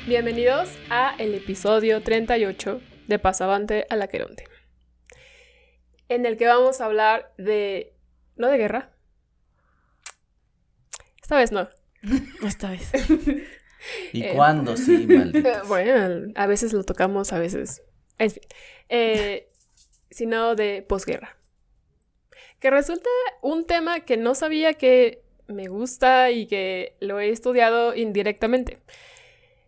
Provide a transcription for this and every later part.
Bienvenidos a el episodio 38 de Pasavante al Aqueronte, en el que vamos a hablar de... no de guerra. Esta vez no. Esta vez. ¿Y cuándo? Sí, maldito. Bueno, a veces lo tocamos, a veces... En fin. Sino de posguerra. Que resulta un tema que no sabía que me gusta y que lo he estudiado indirectamente.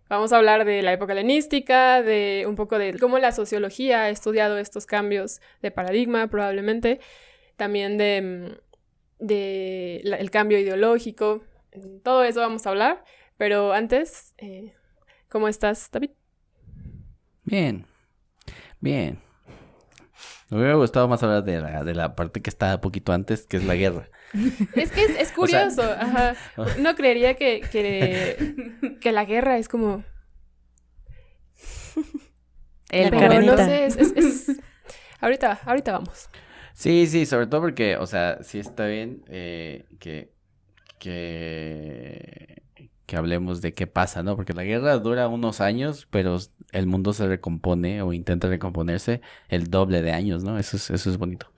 Vamos a hablar de la época helenística, de un poco de cómo la sociología ha estudiado estos cambios de paradigma, probablemente. También el cambio ideológico. Todo eso vamos a hablar. Pero antes, ¿cómo estás, David? Bien. Me hubiera gustado más hablar de la parte que está un poquito antes, que es la guerra. Es que es curioso, o sea... ajá. No creería que la guerra es como... Pero no sé, es... Ahorita vamos. Sí, sobre todo porque, o sea, sí está bien que hablemos de qué pasa, ¿no? Porque la guerra dura unos años, pero el mundo se recompone o intenta recomponerse el doble de años, ¿no? Eso es bonito.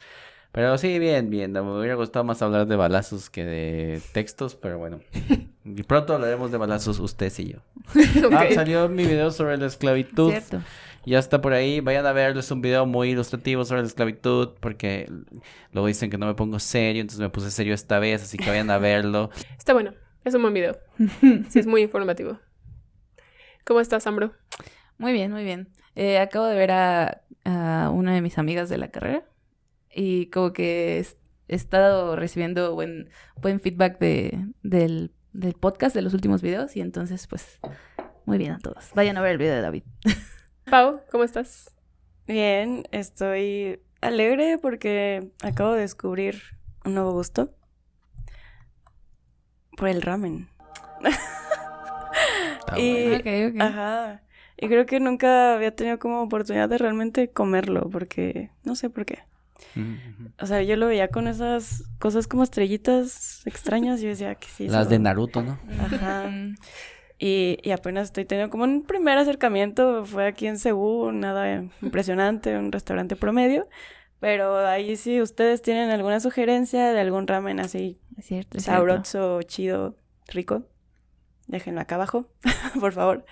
Pero sí, bien. Me hubiera gustado más hablar de balazos que de textos, pero bueno. Y pronto hablaremos de balazos, usted y yo. Okay. Salió mi video sobre la esclavitud. Cierto. Ya está por ahí. Vayan a verlo. Es un video muy ilustrativo sobre la esclavitud, porque luego dicen que no me pongo serio, entonces me puse serio esta vez, así que vayan a verlo. Está bueno. Es un buen video. Sí, es muy informativo. ¿Cómo estás, Ambro? Muy bien. Acabo de ver a una de mis amigas de la carrera y como que he estado recibiendo buen feedback del podcast, de los últimos videos, y entonces, pues, muy bien a todos. Vayan a ver el video de David. Pau, ¿cómo estás? Bien, estoy alegre porque acabo de descubrir un nuevo gusto por el ramen. Okay. Ajá. Y creo que nunca había tenido como oportunidad de realmente comerlo, porque no sé por qué. O sea, yo lo veía con esas cosas como estrellitas extrañas y yo decía que sí. Las de Naruto, ¿no? Ajá. Y apenas estoy teniendo como un primer acercamiento. Fue aquí en Cebú, nada impresionante, un restaurante promedio. Pero ahí sí, ustedes tienen alguna sugerencia de algún ramen así sabroso, chido, rico, déjenlo acá abajo, por favor.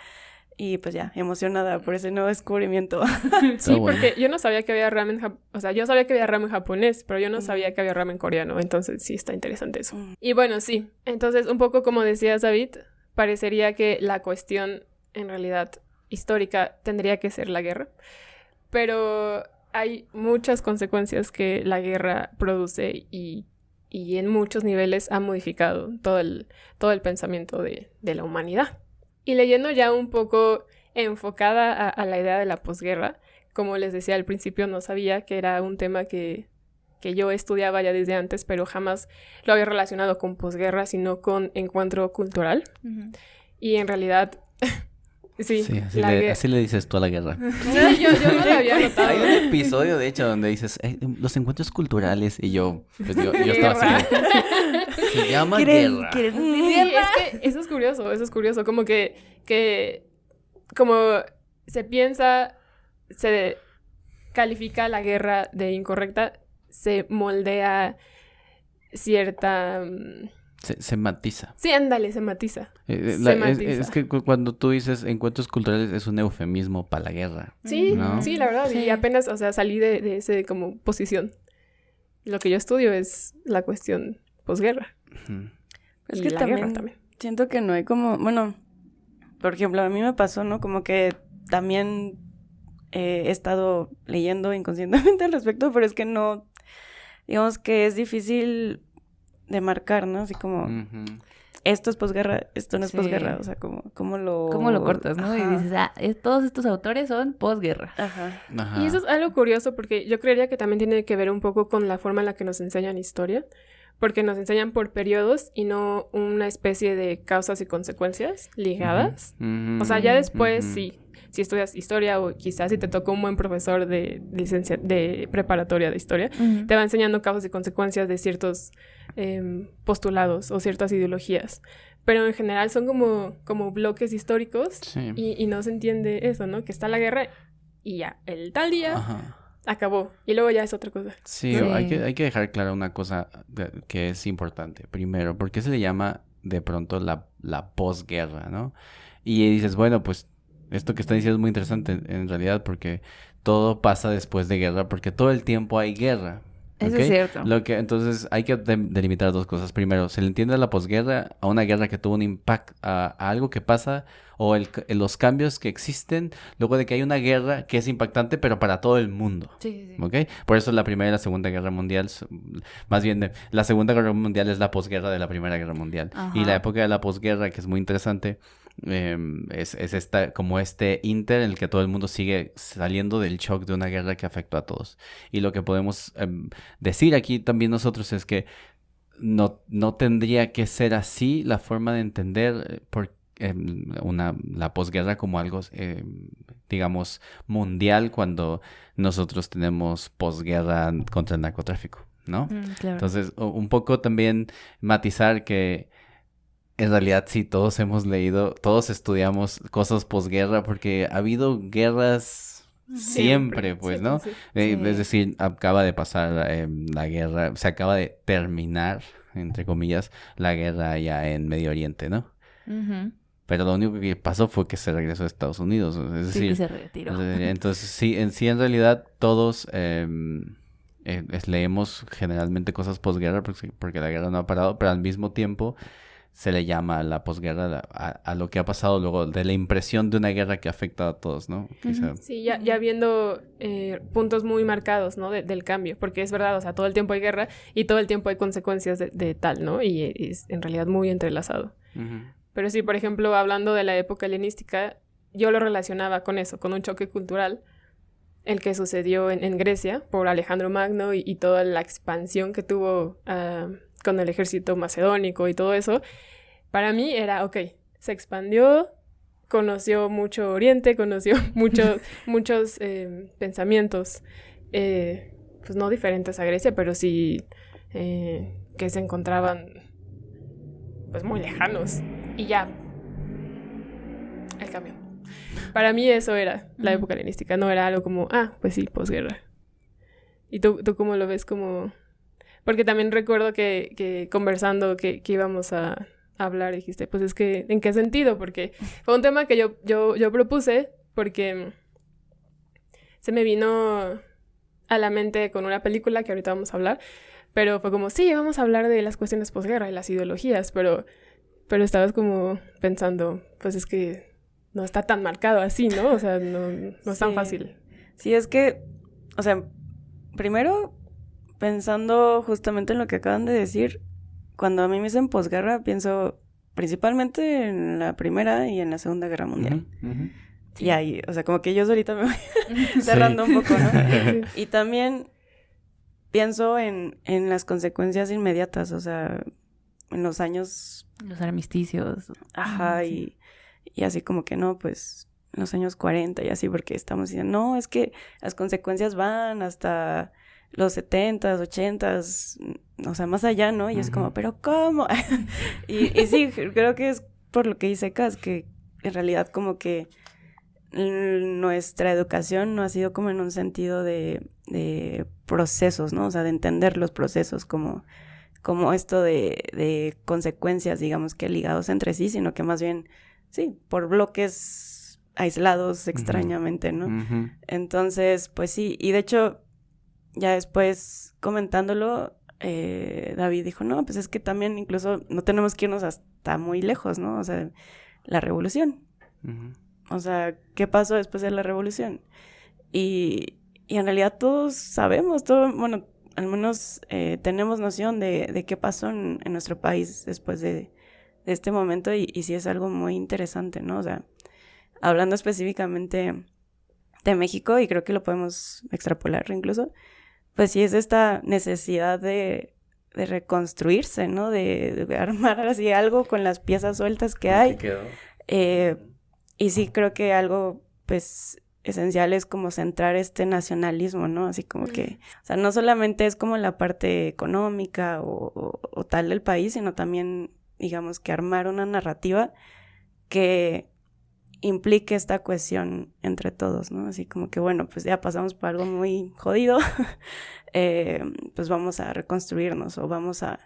Y pues ya, emocionada por ese nuevo descubrimiento. Sí, porque yo no sabía que había ramen, o sea, yo sabía que había ramen japonés, pero yo no sabía que había ramen coreano, entonces sí está interesante eso. Y bueno, sí, entonces un poco como decías, David, parecería que la cuestión en realidad histórica tendría que ser la guerra, pero hay muchas consecuencias que la guerra produce y en muchos niveles ha modificado todo el pensamiento de la humanidad. Y leyendo ya un poco enfocada a la idea de la posguerra, como les decía al principio, no sabía que era un tema que yo estudiaba ya desde antes, pero jamás lo había relacionado con posguerra, sino con encuentro cultural. Uh-huh. Y en realidad... Sí, así le dices tú a la guerra. Sí, yo no lo había notado. Hay un episodio, de hecho, donde dices los encuentros culturales, y yo estaba así. Se llama guerra. Sí, es que eso es curioso. Como que como se piensa, se califica la guerra de incorrecta, se moldea cierta... Se matiza. Sí, ándale, se matiza. Es que cuando tú dices encuentros culturales es un eufemismo para la guerra. Sí, ¿no? Sí, la verdad. Sí. Y apenas, o sea, salí de ese como posición. Lo que yo estudio es la cuestión posguerra. Uh-huh. Es que también siento que no hay como... Bueno, por ejemplo, a mí me pasó, ¿no? Como que también he estado leyendo inconscientemente al respecto, pero es que no... Digamos que es difícil... de marcar, ¿no? Así como, uh-huh. Esto es posguerra, esto no es posguerra, o sea, ¿cómo lo cortas, ¿no? Ajá. Y dices, todos estos autores son posguerra. Ajá. Y eso es algo curioso porque yo creería que también tiene que ver un poco con la forma en la que nos enseñan historia, porque nos enseñan por periodos y no una especie de causas y consecuencias ligadas. Uh-huh. O sea, ya después sí. Si estudias historia o quizás si te tocó un buen profesor de preparatoria de historia, uh-huh. te va enseñando causas y consecuencias de ciertos postulados o ciertas ideologías. pero en general son como bloques históricos Sí. y no se entiende eso, ¿no? Que está la guerra y ya, el tal día Ajá. acabó y luego ya es otra cosa. Sí, Sí. hay que dejar clara una cosa que es importante. Primero, ¿por qué se le llama de pronto la posguerra, ¿no? Y dices, bueno, pues esto que está diciendo es muy interesante en realidad porque todo pasa después de guerra, porque todo el tiempo hay guerra. Eso ¿Ok? es cierto. Entonces hay que delimitar dos cosas. Primero, se le entiende a la posguerra a una guerra que tuvo un impacto a algo que pasa o los cambios que existen luego de que hay una guerra que es impactante, pero para todo el mundo. Sí, sí. ¿Ok? Por eso la Primera y la Segunda Guerra Mundial, más bien la Segunda Guerra Mundial es la posguerra de la Primera Guerra Mundial. Ajá. Y la época de la posguerra, que es muy interesante, es esta, como este inter en el que todo el mundo sigue saliendo del shock de una guerra que afectó a todos. Y lo que podemos decir aquí también nosotros es que no tendría que ser así la forma de entender la posguerra como algo, digamos, mundial cuando nosotros tenemos posguerra contra el narcotráfico, ¿no? Claro. Entonces, un poco también matizar que en realidad sí, todos hemos leído, todos estudiamos cosas posguerra porque ha habido guerras siempre, pues, ¿no? Sí. Sí. Es decir, acaba de pasar la guerra, se acaba de terminar, entre comillas, la guerra allá en Medio Oriente, ¿no? Ujú. Pero lo único que pasó fue que se regresó a Estados Unidos, es Sí, que decir, se retiró. entonces sí, en realidad todos leemos generalmente cosas posguerra porque la guerra no ha parado, pero al mismo tiempo se le llama la posguerra a lo que ha pasado luego de la impresión de una guerra que afecta a todos, ¿no? Quizá. Sí, ya viendo puntos muy marcados, ¿no? Del cambio, porque es verdad, o sea, todo el tiempo hay guerra y todo el tiempo hay consecuencias de tal, ¿no? Y es en realidad muy entrelazado. Ujú. Pero sí, por ejemplo, hablando de la época helenística, yo lo relacionaba con eso, con un choque cultural, el que sucedió en Grecia por Alejandro Magno y toda la expansión que tuvo con el ejército macedónico y todo eso. Para mí era, ok, se expandió, conoció mucho Oriente, conoció muchos pensamientos, pues no diferentes a Grecia, pero sí que se encontraban pues muy lejanos. Y ya, el cambio. Para mí eso era la época helenística, no era algo como, pues sí, posguerra. ¿Y tú cómo lo ves? Como... Porque también recuerdo que conversando que íbamos a hablar, dijiste, pues es que, ¿en qué sentido? Porque fue un tema que yo propuse porque se me vino a la mente con una película que ahorita vamos a hablar, pero fue como, sí, vamos a hablar de las cuestiones posguerra y las ideologías, pero estabas como pensando, pues es que no está tan marcado así, ¿no? O sea, no es tan fácil. Sí, es que, o sea, primero, pensando justamente en lo que acaban de decir, cuando a mí me dicen posguerra, pienso principalmente en la Primera y en la Segunda Guerra Mundial. Ujú, ujú. Y ahí, o sea, como que yo solita me voy cerrando un poco, ¿no? Y también pienso en las consecuencias inmediatas, o sea, en los años... Los armisticios. Ajá, Sí. y así como que no, pues, en los años 40 y así, porque estamos diciendo, no, es que las consecuencias van hasta los 70s, 80s, o sea, más allá, ¿no? Y es como, ¿pero cómo? y sí, creo que es por lo que dice Cas, que en realidad como que nuestra educación no ha sido como en un sentido de procesos, ¿no? O sea, de entender los procesos como esto de consecuencias, digamos, que ligados entre sí, sino que más bien, sí, por bloques aislados extrañamente, ¿no? Ujú. Entonces, pues sí, y de hecho, ya después comentándolo, David dijo, no, pues es que también incluso no tenemos que irnos hasta muy lejos, ¿no? O sea, la revolución. Ujú. O sea, ¿qué pasó después de la revolución? Y en realidad todos sabemos, bueno, al menos tenemos noción de qué pasó en nuestro país después de este momento y sí es algo muy interesante, ¿no? O sea, hablando específicamente de México, y creo que lo podemos extrapolar incluso, pues sí es esta necesidad de reconstruirse, ¿no? De armar así algo con las piezas sueltas que hay. ¿Qué quedó? Y sí creo que algo, pues, esencial es como centrar este nacionalismo, ¿no? Así como que, o sea, no solamente es como la parte económica o tal del país, sino también digamos que armar una narrativa que implique esta cohesión entre todos, ¿no? Así como que, bueno, pues ya pasamos por algo muy jodido, pues vamos a reconstruirnos o vamos a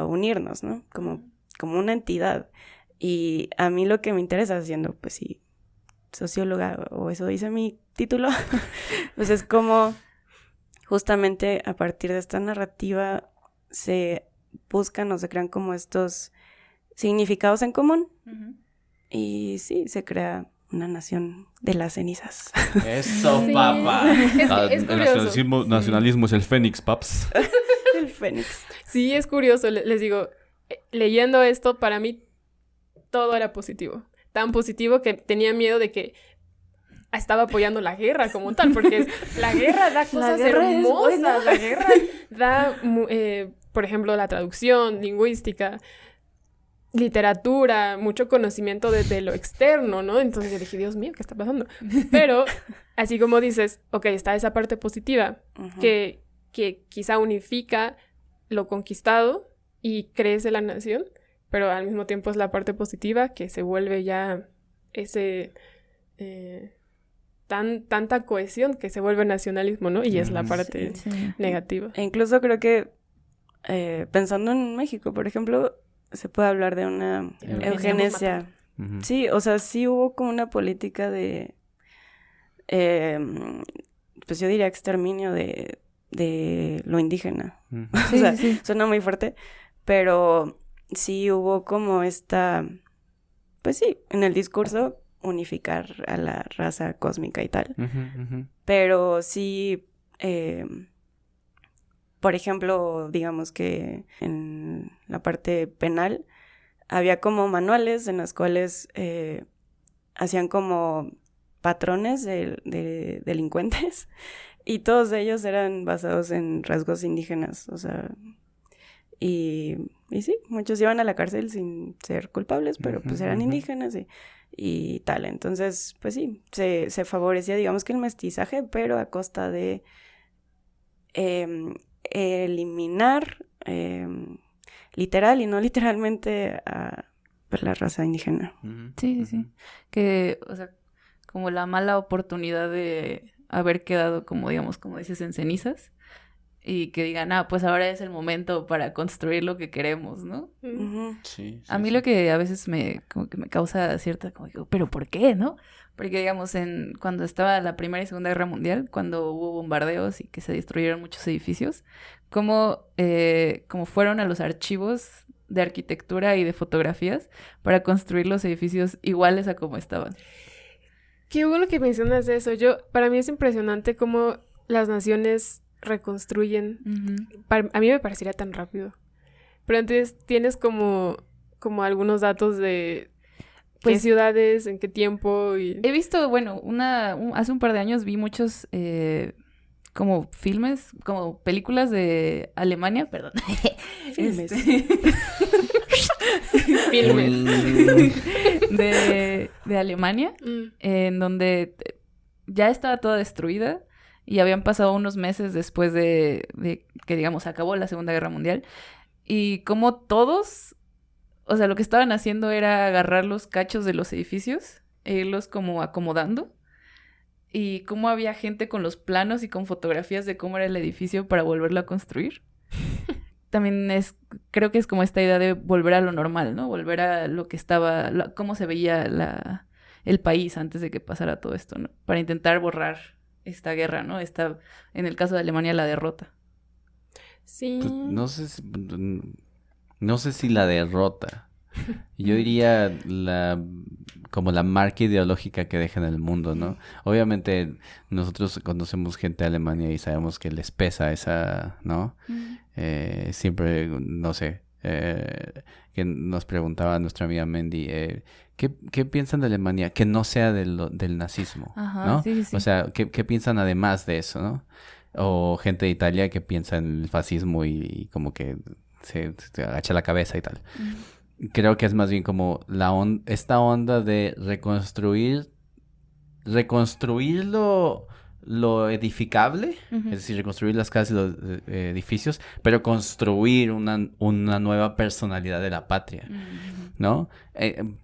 unirnos, ¿no? Como una entidad. Y a mí lo que me interesa, siendo, pues sí, socióloga, o eso dice mi título, pues es como justamente a partir de esta narrativa se buscan o se crean como estos significados en común. Ujú. Y sí, se crea una nación de las cenizas. Eso, Sí. papá. Es El curioso. nacionalismo es el Fénix, paps. El Fénix. Sí, es curioso. Les digo, leyendo esto, para mí todo era positivo. Tan positivo que tenía miedo de que estaba apoyando la guerra como tal, porque la guerra da cosas guerra es hermosas. buena. La guerra da, por ejemplo, la traducción, lingüística, literatura, mucho conocimiento de lo externo, ¿no? Entonces yo dije, Dios mío, ¿qué está pasando? Pero, así como dices, ok, está esa parte positiva Ujú. que quizá unifica lo conquistado y crece la nación, pero al mismo tiempo es la parte positiva que se vuelve ya ese... tanta cohesión que se vuelve nacionalismo, ¿no? Y es la parte Sí. negativa. E incluso creo que pensando en México, por ejemplo, se puede hablar de una eugenesia. Ujú. Sí, o sea, sí hubo como una política de, pues yo diría exterminio de lo indígena. Ujú. Sí, O sea, sí, sí. suena muy fuerte, pero sí hubo como esta, pues sí, en el discurso unificar a la raza cósmica y tal. Ujú, ujú. Pero sí, por ejemplo, digamos que en la parte penal había como manuales en los cuales hacían como patrones de delincuentes y todos ellos eran basados en rasgos indígenas, o sea, y sí, muchos iban a la cárcel sin ser culpables, pero pues Ujú, eran ujú. indígenas y tal. Entonces, pues sí, se favorecía, digamos que el mestizaje, pero a costa de eliminar literal y no literalmente a pues, la raza indígena. Ujú, Sí, sí, ujú. sí. Que, o sea, como la mala oportunidad de haber quedado, como digamos, como dices, en cenizas. Y que digan, pues ahora es el momento para construir lo que queremos, ¿no? Ujú. Sí, A sí, mí sí. lo que a veces como que me causa cierta, como digo, ¿pero por qué, no? Porque, digamos, cuando estaba la Primera y Segunda Guerra Mundial, cuando hubo bombardeos y que se destruyeron muchos edificios, como fueron a los archivos de arquitectura y de fotografías para construir los edificios iguales a como estaban. Qué bueno que mencionas eso. Para mí es impresionante cómo las naciones reconstruyen. Ujú. A mí me parecería tan rápido. Pero entonces tienes como algunos datos de qué Pues- ciudades, en qué tiempo y... He visto, bueno, hace un par de años vi muchos como filmes, como películas de Alemania, perdón. Filmes. Filmes. de Alemania, Mm. en donde ya estaba toda destruida y habían pasado unos meses después de que, digamos, acabó la Segunda Guerra Mundial. Y como todos, o sea, lo que estaban haciendo era agarrar los cachos de los edificios e irlos como acomodando. Y cómo había gente con los planos y con fotografías de cómo era el edificio para volverlo a construir. También creo que es como esta idea de volver a lo normal, ¿no? Volver a lo que estaba, cómo se veía el país antes de que pasara todo esto, ¿no? Para intentar borrar esta guerra, ¿no? En el caso de Alemania, la derrota. Sí. Pues, no sé si la derrota. Yo diría como la marca ideológica que deja en el mundo, ¿no? Obviamente nosotros conocemos gente de Alemania y sabemos que les pesa esa, ¿no? Siempre, no sé, que nos preguntaba nuestra amiga Mendy, ¿qué piensan de Alemania? Que no sea del nazismo, Ajá, ¿no? sí, sí. O sea, ¿qué piensan además de eso, ¿no? O gente de Italia que piensa en el fascismo y como que se agacha la cabeza y tal. Creo que es más bien como esta onda de reconstruir lo edificable, es decir, reconstruir las casas y los edificios, pero construir una nueva personalidad de la patria, ¿no?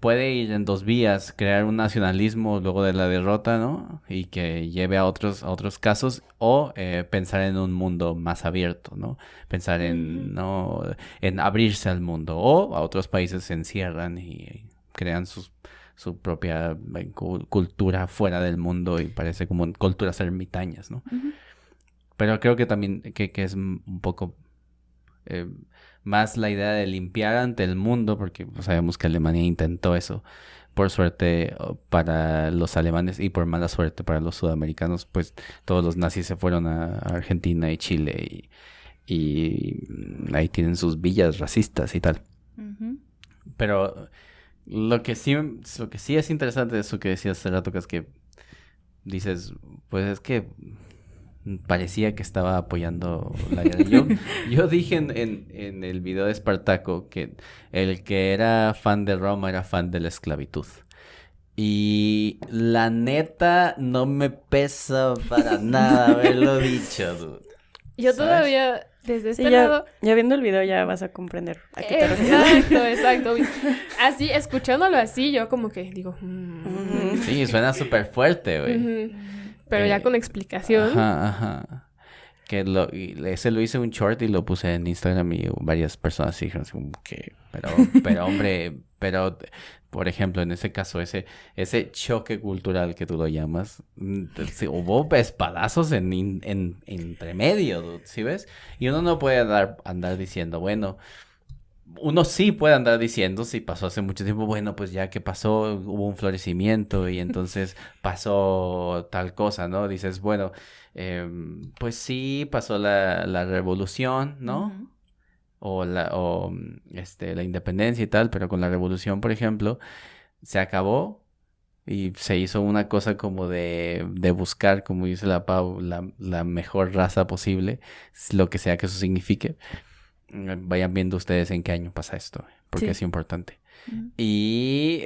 Puede ir en dos vías, crear un nacionalismo luego de la derrota, ¿no? Y que lleve a otros casos, o pensar en un mundo más abierto, ¿no? Pensar en abrirse al mundo, o a otros países se encierran y crean su propia cultura fuera del mundo y parece como culturas ermitañas, ¿no? Pero creo que también que es un poco más la idea de limpiar ante el mundo, porque sabemos que Alemania intentó eso. Por suerte para los alemanes y por mala suerte para los sudamericanos, pues todos los nazis se fueron a Argentina y Chile y ahí tienen sus villas racistas y tal. Pero lo que sí es interesante de eso que decías hace rato, que es que dices, pues es que parecía que estaba apoyando la guerra. Yo dije en el video de Espartaco que el que era fan de Roma era fan de la esclavitud. Y la neta no me pesa para nada haberlo dicho, dude. Yo ¿Sabes? todavía, desde este ya, lado... ya viendo el video ya vas a comprender a qué te refieres. Exacto. Así, escuchándolo así, yo como que digo... Sí, suena súper fuerte, güey. Pero ya con explicación. Ajá. Que ese lo hice un short y lo puse en Instagram y varias personas dijeron como que... Pero hombre, por ejemplo, en ese caso, ese choque cultural que tú lo llamas, hubo espadazos entre medio, dude, ¿sí ves? Y uno no puede andar diciendo, bueno, uno sí puede andar diciendo, si pasó hace mucho tiempo, bueno, pues ya que pasó, hubo un florecimiento y entonces pasó tal cosa, ¿no? Dices, bueno, pues sí, pasó la revolución, ¿no? O la independencia y tal, pero con la revolución, por ejemplo, se acabó y se hizo una cosa como de buscar, como dice la Pau, la mejor raza posible, lo que sea que eso signifique. Vayan viendo ustedes en qué año pasa esto, porque es importante. Y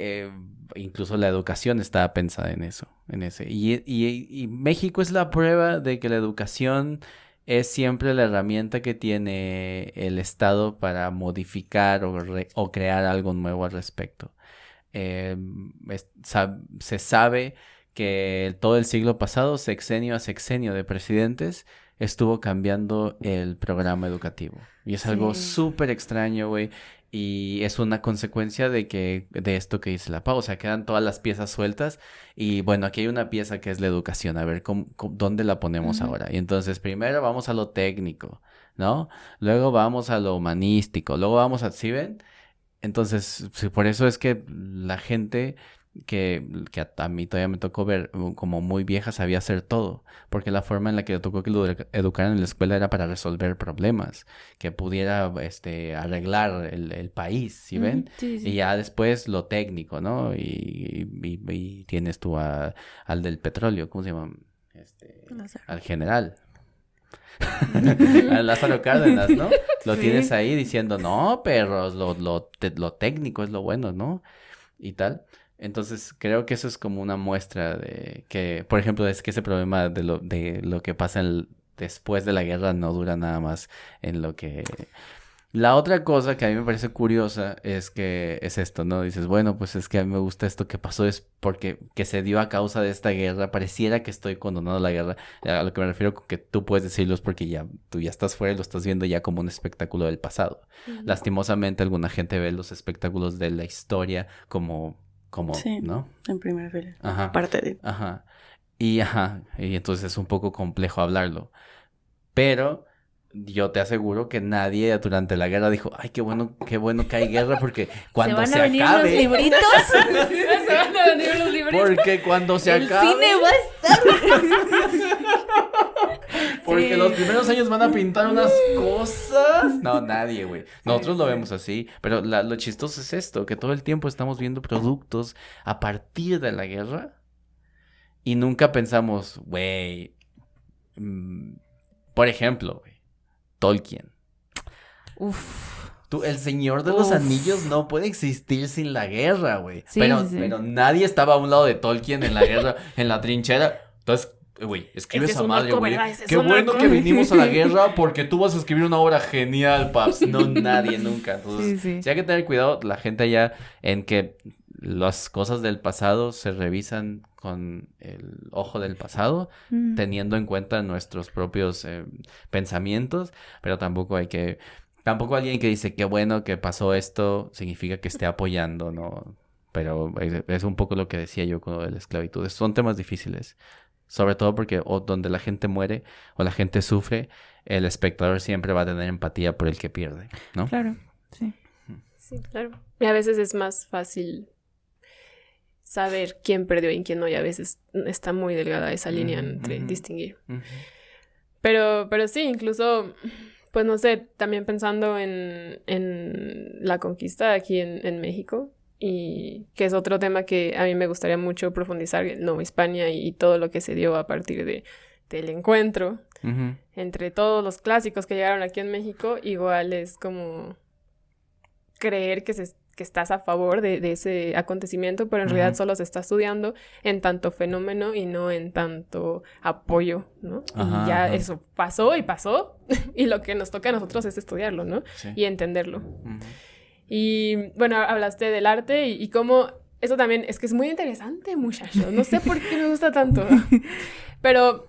incluso la educación estaba pensada en eso, en ese. Y México es la prueba de que la educación es siempre la herramienta que tiene el Estado para modificar o crear algo nuevo al respecto. Se sabe que todo el siglo pasado, sexenio a sexenio de presidentes, estuvo cambiando el programa educativo. Y es algo súper extraño, güey. Y es una consecuencia de esto que dice la Pau. O sea, quedan todas las piezas sueltas. Y bueno, aquí hay una pieza que es la educación. A ver, ¿dónde la ponemos ahora? Y entonces, primero vamos a lo técnico, ¿no? Luego vamos a lo humanístico. Luego vamos a... ¿Sí ven? Entonces, por eso es que la gente que a mí todavía me tocó ver como muy vieja sabía hacer todo, porque la forma en la que le tocó que lo educaran en la escuela era para resolver problemas, que pudiera arreglar el país, ¿sí ven? Sí. Y ya después lo técnico, ¿no? Y tienes tú al del petróleo, ¿cómo se llama? Al general. A Lázaro Cárdenas, ¿no? Lo tienes ahí diciendo, no, perros, lo técnico es lo bueno, ¿no? Y tal. Entonces, creo que eso es como una muestra de que, por ejemplo, es que ese problema de lo que pasa después de la guerra no dura nada más en lo que... La otra cosa que a mí me parece curiosa es esto, ¿no? Dices, bueno, pues es que a mí me gusta esto que pasó, es porque que se dio a causa de esta guerra. Pareciera que estoy condenando la guerra. A lo que me refiero con que tú puedes decirlo es porque tú ya estás fuera y lo estás viendo ya como un espectáculo del pasado. Lastimosamente, alguna gente ve los espectáculos de la historia como sí, ¿no? En primera fila. Ajá. Parte de... Y entonces es un poco complejo hablarlo. Pero yo te aseguro que nadie durante la guerra dijo, ay, qué bueno que hay guerra, porque cuando se acabe... ¿Se van a venir los libritos? Se van a venir los libritos. Porque cuando se acabe... El cine va a estar... Porque los primeros años van a pintar unas cosas. No, nadie, güey. Nosotros lo vemos así. Pero lo chistoso es esto, que todo el tiempo estamos viendo productos a partir de la guerra y nunca pensamos, güey... por ejemplo, güey, Tolkien. El Señor de los Anillos no puede existir sin la guerra, güey. Sí, pero nadie estaba a un lado de Tolkien en la guerra, en la trinchera. Entonces, Güey, escribe Ese esa es un madre, loco, güey. ¿verdad? Ese es Qué un bueno loco. que vinimos a la guerra porque tú vas a escribir una obra genial, paps. No, nadie, nunca. Entonces, Sí. Sí hay que tener cuidado la gente allá en que las cosas del pasado se revisan con el ojo del pasado, teniendo en cuenta nuestros propios pensamientos, pero tampoco alguien que dice qué bueno que pasó esto significa que esté apoyando, ¿no? Pero es un poco lo que decía yo con lo de la esclavitud. Son temas difíciles, sobre todo porque donde la gente muere o la gente sufre, el espectador siempre va a tener empatía por el que pierde, ¿no? Claro, sí. Sí, claro. Y a veces es más fácil saber quién perdió y quién no, y a veces está muy delgada esa línea entre distinguir. Pero sí, incluso, pues no sé, también pensando en la conquista aquí en México, y que es otro tema que a mí me gustaría mucho profundizar, Nueva España y todo lo que se dio a partir del encuentro entre todos los clásicos que llegaron aquí en México. Igual es como creer que estás a favor de ese acontecimiento, pero en realidad solo se está estudiando en tanto fenómeno y no en tanto apoyo, ¿no? Ajá, y ya ajá. eso pasó, y lo que nos toca a nosotros es estudiarlo, ¿no? Sí. Y entenderlo. Y bueno, hablaste del arte y cómo eso también es que es muy interesante, muchachos. No sé por qué me gusta tanto, pero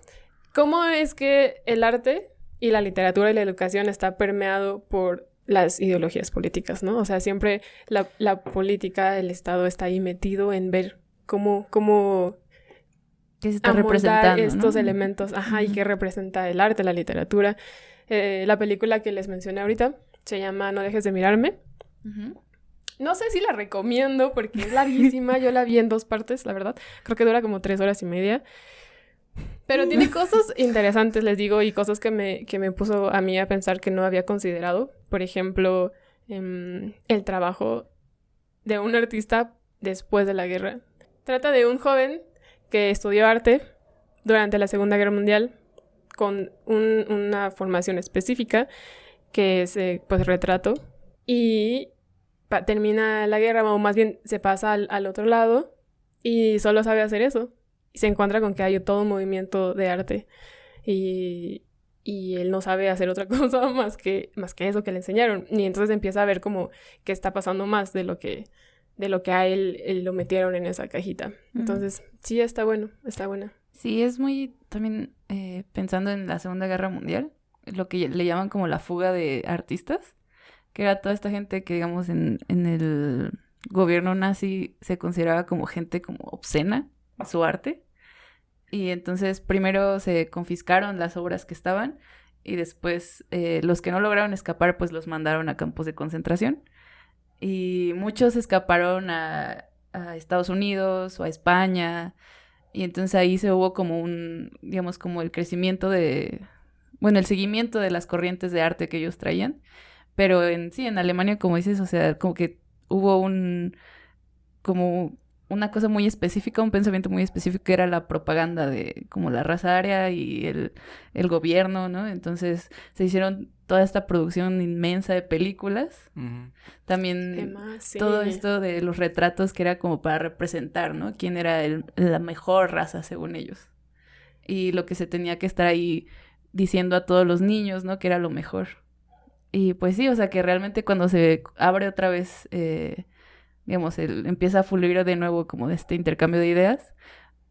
cómo es que el arte y la literatura y la educación está permeado por las ideologías políticas, ¿no? O sea, siempre la política, el Estado está ahí metido en ver cómo Que se está amoldar representando, estos ¿no? elementos, y qué representa el arte, la literatura. La película que les mencioné ahorita se llama No dejes de mirarme. No sé si la recomiendo porque es larguísima. Yo la vi en 2 partes, la verdad. Creo que dura como 3 horas y media. Pero tiene cosas interesantes, les digo, y cosas que me puso a mí a pensar que no había considerado. Por ejemplo, el trabajo de un artista después de la guerra. Trata de un joven que estudió arte durante la Segunda Guerra Mundial con una formación específica que es, pues, retrato. Y termina la guerra, o más bien se pasa al otro lado y solo sabe hacer eso. Y se encuentra con que hay todo un movimiento de arte y él no sabe hacer otra cosa más que eso que le enseñaron. Y entonces empieza a ver como que está pasando más de lo que a él lo metieron en esa cajita. Entonces, sí, está bueno, está buena. Sí, es muy también pensando en la Segunda Guerra Mundial, lo que le llaman como la fuga de artistas, que era toda esta gente que, digamos, en el gobierno nazi se consideraba como gente como obscena, su arte. Y entonces primero se confiscaron las obras que estaban y después los que no lograron escapar pues los mandaron a campos de concentración. Y muchos escaparon a Estados Unidos o a España. Y entonces ahí se hubo como digamos, como el crecimiento el seguimiento de las corrientes de arte que ellos traían. Pero en Alemania, como dices, o sea, como que hubo como una cosa muy específica, un pensamiento muy específico que era la propaganda de como la raza aria y el gobierno, ¿no? Entonces se hicieron toda esta producción inmensa de películas. También Además, sí. todo esto de los retratos que era como para representar, ¿no? Quién era la mejor raza según ellos. Y lo que se tenía que estar ahí diciendo a todos los niños, ¿no? Que era lo mejor. Y pues sí, o sea que realmente cuando se abre otra vez, digamos, empieza a fluir de nuevo como este intercambio de ideas,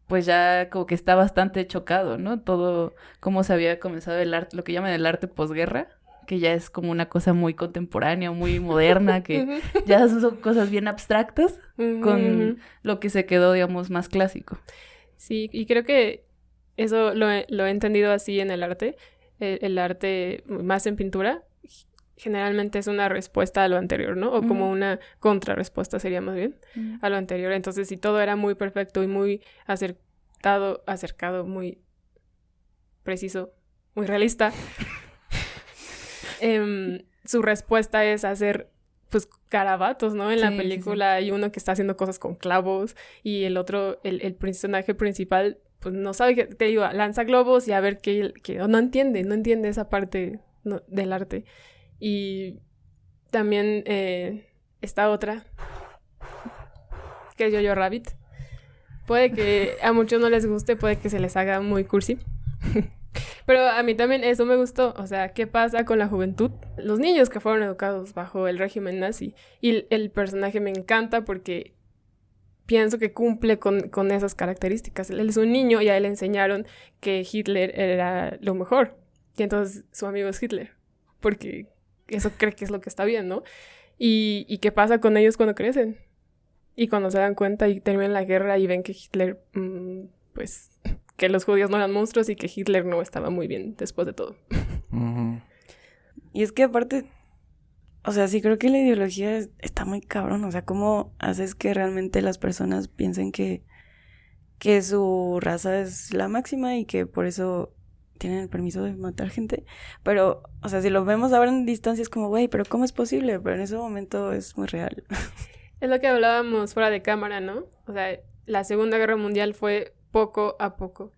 pues ya como que está bastante chocado, ¿no? Todo cómo se había comenzado el arte, lo que llaman el arte posguerra, que ya es como una cosa muy contemporánea, muy moderna, que ya son cosas bien abstractas con lo que se quedó, digamos, más clásico. Sí, y creo que eso lo he entendido así en el arte. El arte más en pintura generalmente es una respuesta a lo anterior, ¿no? O como una contrarrespuesta sería más bien a lo anterior. Entonces, si todo era muy perfecto y muy acercado, muy preciso, muy realista, su respuesta es hacer, pues, garabatos, ¿no? En la película hay uno que está haciendo cosas con clavos y el otro, el personaje principal, pues, no sabe qué, te digo, lanza globos y a ver qué no entiende esa parte del arte. Y también esta otra, que es Jojo Rabbit, Puede que a muchos no les guste, puede que se les haga muy cursi. Pero a mí también eso me gustó. O sea, ¿qué pasa con la juventud? Los niños que fueron educados bajo el régimen nazi. Y el personaje me encanta porque pienso que cumple con esas características. Él es un niño y a él le enseñaron que Hitler era lo mejor. Y entonces su amigo es Hitler. Porque eso cree que es lo que está bien, ¿no? ¿Y qué pasa con ellos cuando crecen? Y cuando se dan cuenta y terminan la guerra y ven que Hitler, pues, que los judíos no eran monstruos y que Hitler no estaba muy bien después de todo. Y es que aparte, o sea, sí creo que la ideología está muy cabrón. O sea, ¿cómo haces que realmente las personas piensen que su raza es la máxima y que por eso tienen el permiso de matar gente? Pero, o sea, si lo vemos ahora en distancia es como, güey, pero ¿cómo es posible? Pero en ese momento es muy real. Es lo que hablábamos fuera de cámara, ¿no? O sea, la Segunda Guerra Mundial fue poco a poco.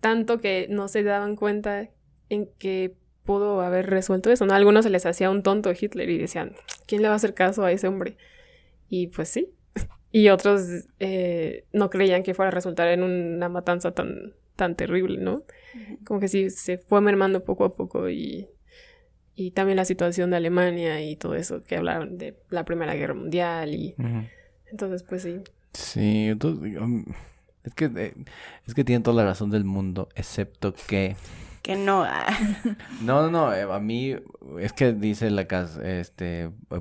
Tanto que no se daban cuenta en que pudo haber resuelto eso, ¿no? A algunos se les hacía un tonto Hitler y decían, ¿quién le va a hacer caso a ese hombre? Y pues sí. Y otros no creían que fuera a resultar en una matanza tan terrible, ¿no? Como que sí, se fue mermando poco a poco y también la situación de Alemania y todo eso que hablaban de la Primera Guerra Mundial y entonces pues sí. Sí, entonces, es que tienen toda la razón del mundo, excepto que... Que no. No, a mí es que dice la casa,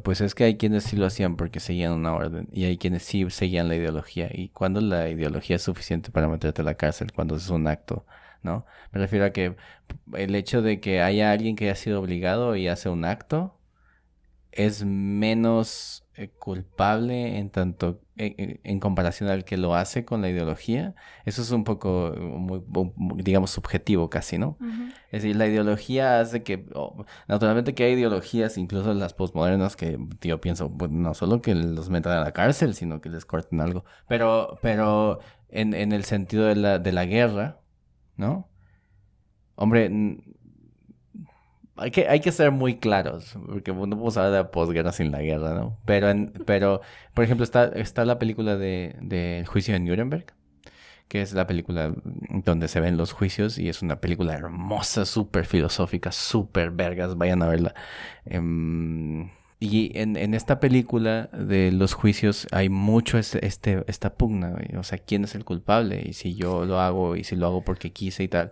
pues es que hay quienes sí lo hacían porque seguían una orden y hay quienes sí seguían la ideología. Y cuando la ideología es suficiente para meterte a la cárcel, cuando es un acto, ¿no? Me refiero a que el hecho de que haya alguien que haya sido obligado y hace un acto es menos culpable en tanto en comparación al que lo hace con la ideología. Eso es un poco digamos subjetivo casi, ¿no? Es decir, la ideología hace que naturalmente que hay ideologías, incluso las postmodernas, que yo pienso, pues, no solo que los metan a la cárcel, sino que les corten algo, pero en el sentido de la guerra, ¿no? Hombre, hay que ser muy claros, porque no podemos hablar de la posguerra sin la guerra, ¿no? Pero por ejemplo, está la película de El juicio de Nuremberg, que es la película donde se ven los juicios, y es una película hermosa, súper filosófica, súper vergas, vayan a verla. Y en esta película de los juicios hay mucho esta pugna, güey. O sea, ¿quién es el culpable? Y si yo lo hago, y si lo hago porque quise y tal.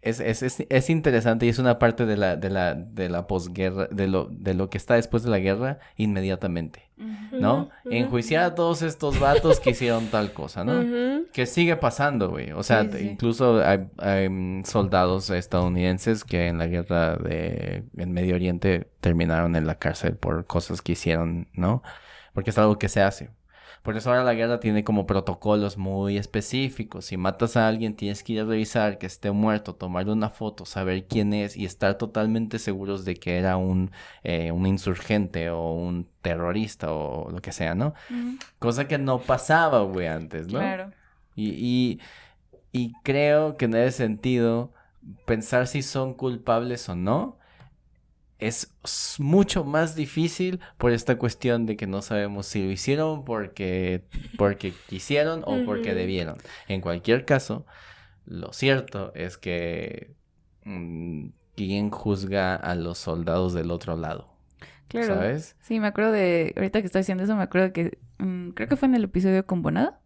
Es interesante y es una parte de la posguerra, de lo que está después de la guerra inmediatamente, ¿no? Enjuiciar a todos estos vatos que hicieron tal cosa, ¿no? Que sigue pasando, güey. O sea, Sí. incluso hay soldados estadounidenses que en la guerra en Medio Oriente terminaron en la cárcel por cosas que hicieron, ¿no? Porque es algo que se hace. Por eso ahora la guerra tiene como protocolos muy específicos. Si matas a alguien, tienes que ir a revisar que esté muerto, tomarle una foto, saber quién es y estar totalmente seguros de que era un insurgente o un terrorista o lo que sea, ¿no? Cosa que no pasaba, güey, antes, ¿no? Claro. Y creo que en ese sentido, pensar si son culpables o no es mucho más difícil por esta cuestión de que no sabemos si lo hicieron porque quisieron o porque debieron. En cualquier caso, lo cierto es que ¿quién juzga a los soldados del otro lado? Claro. ¿Sabes? Sí, me acuerdo ahorita que estoy haciendo eso, me acuerdo que creo que fue en el episodio con Bonada,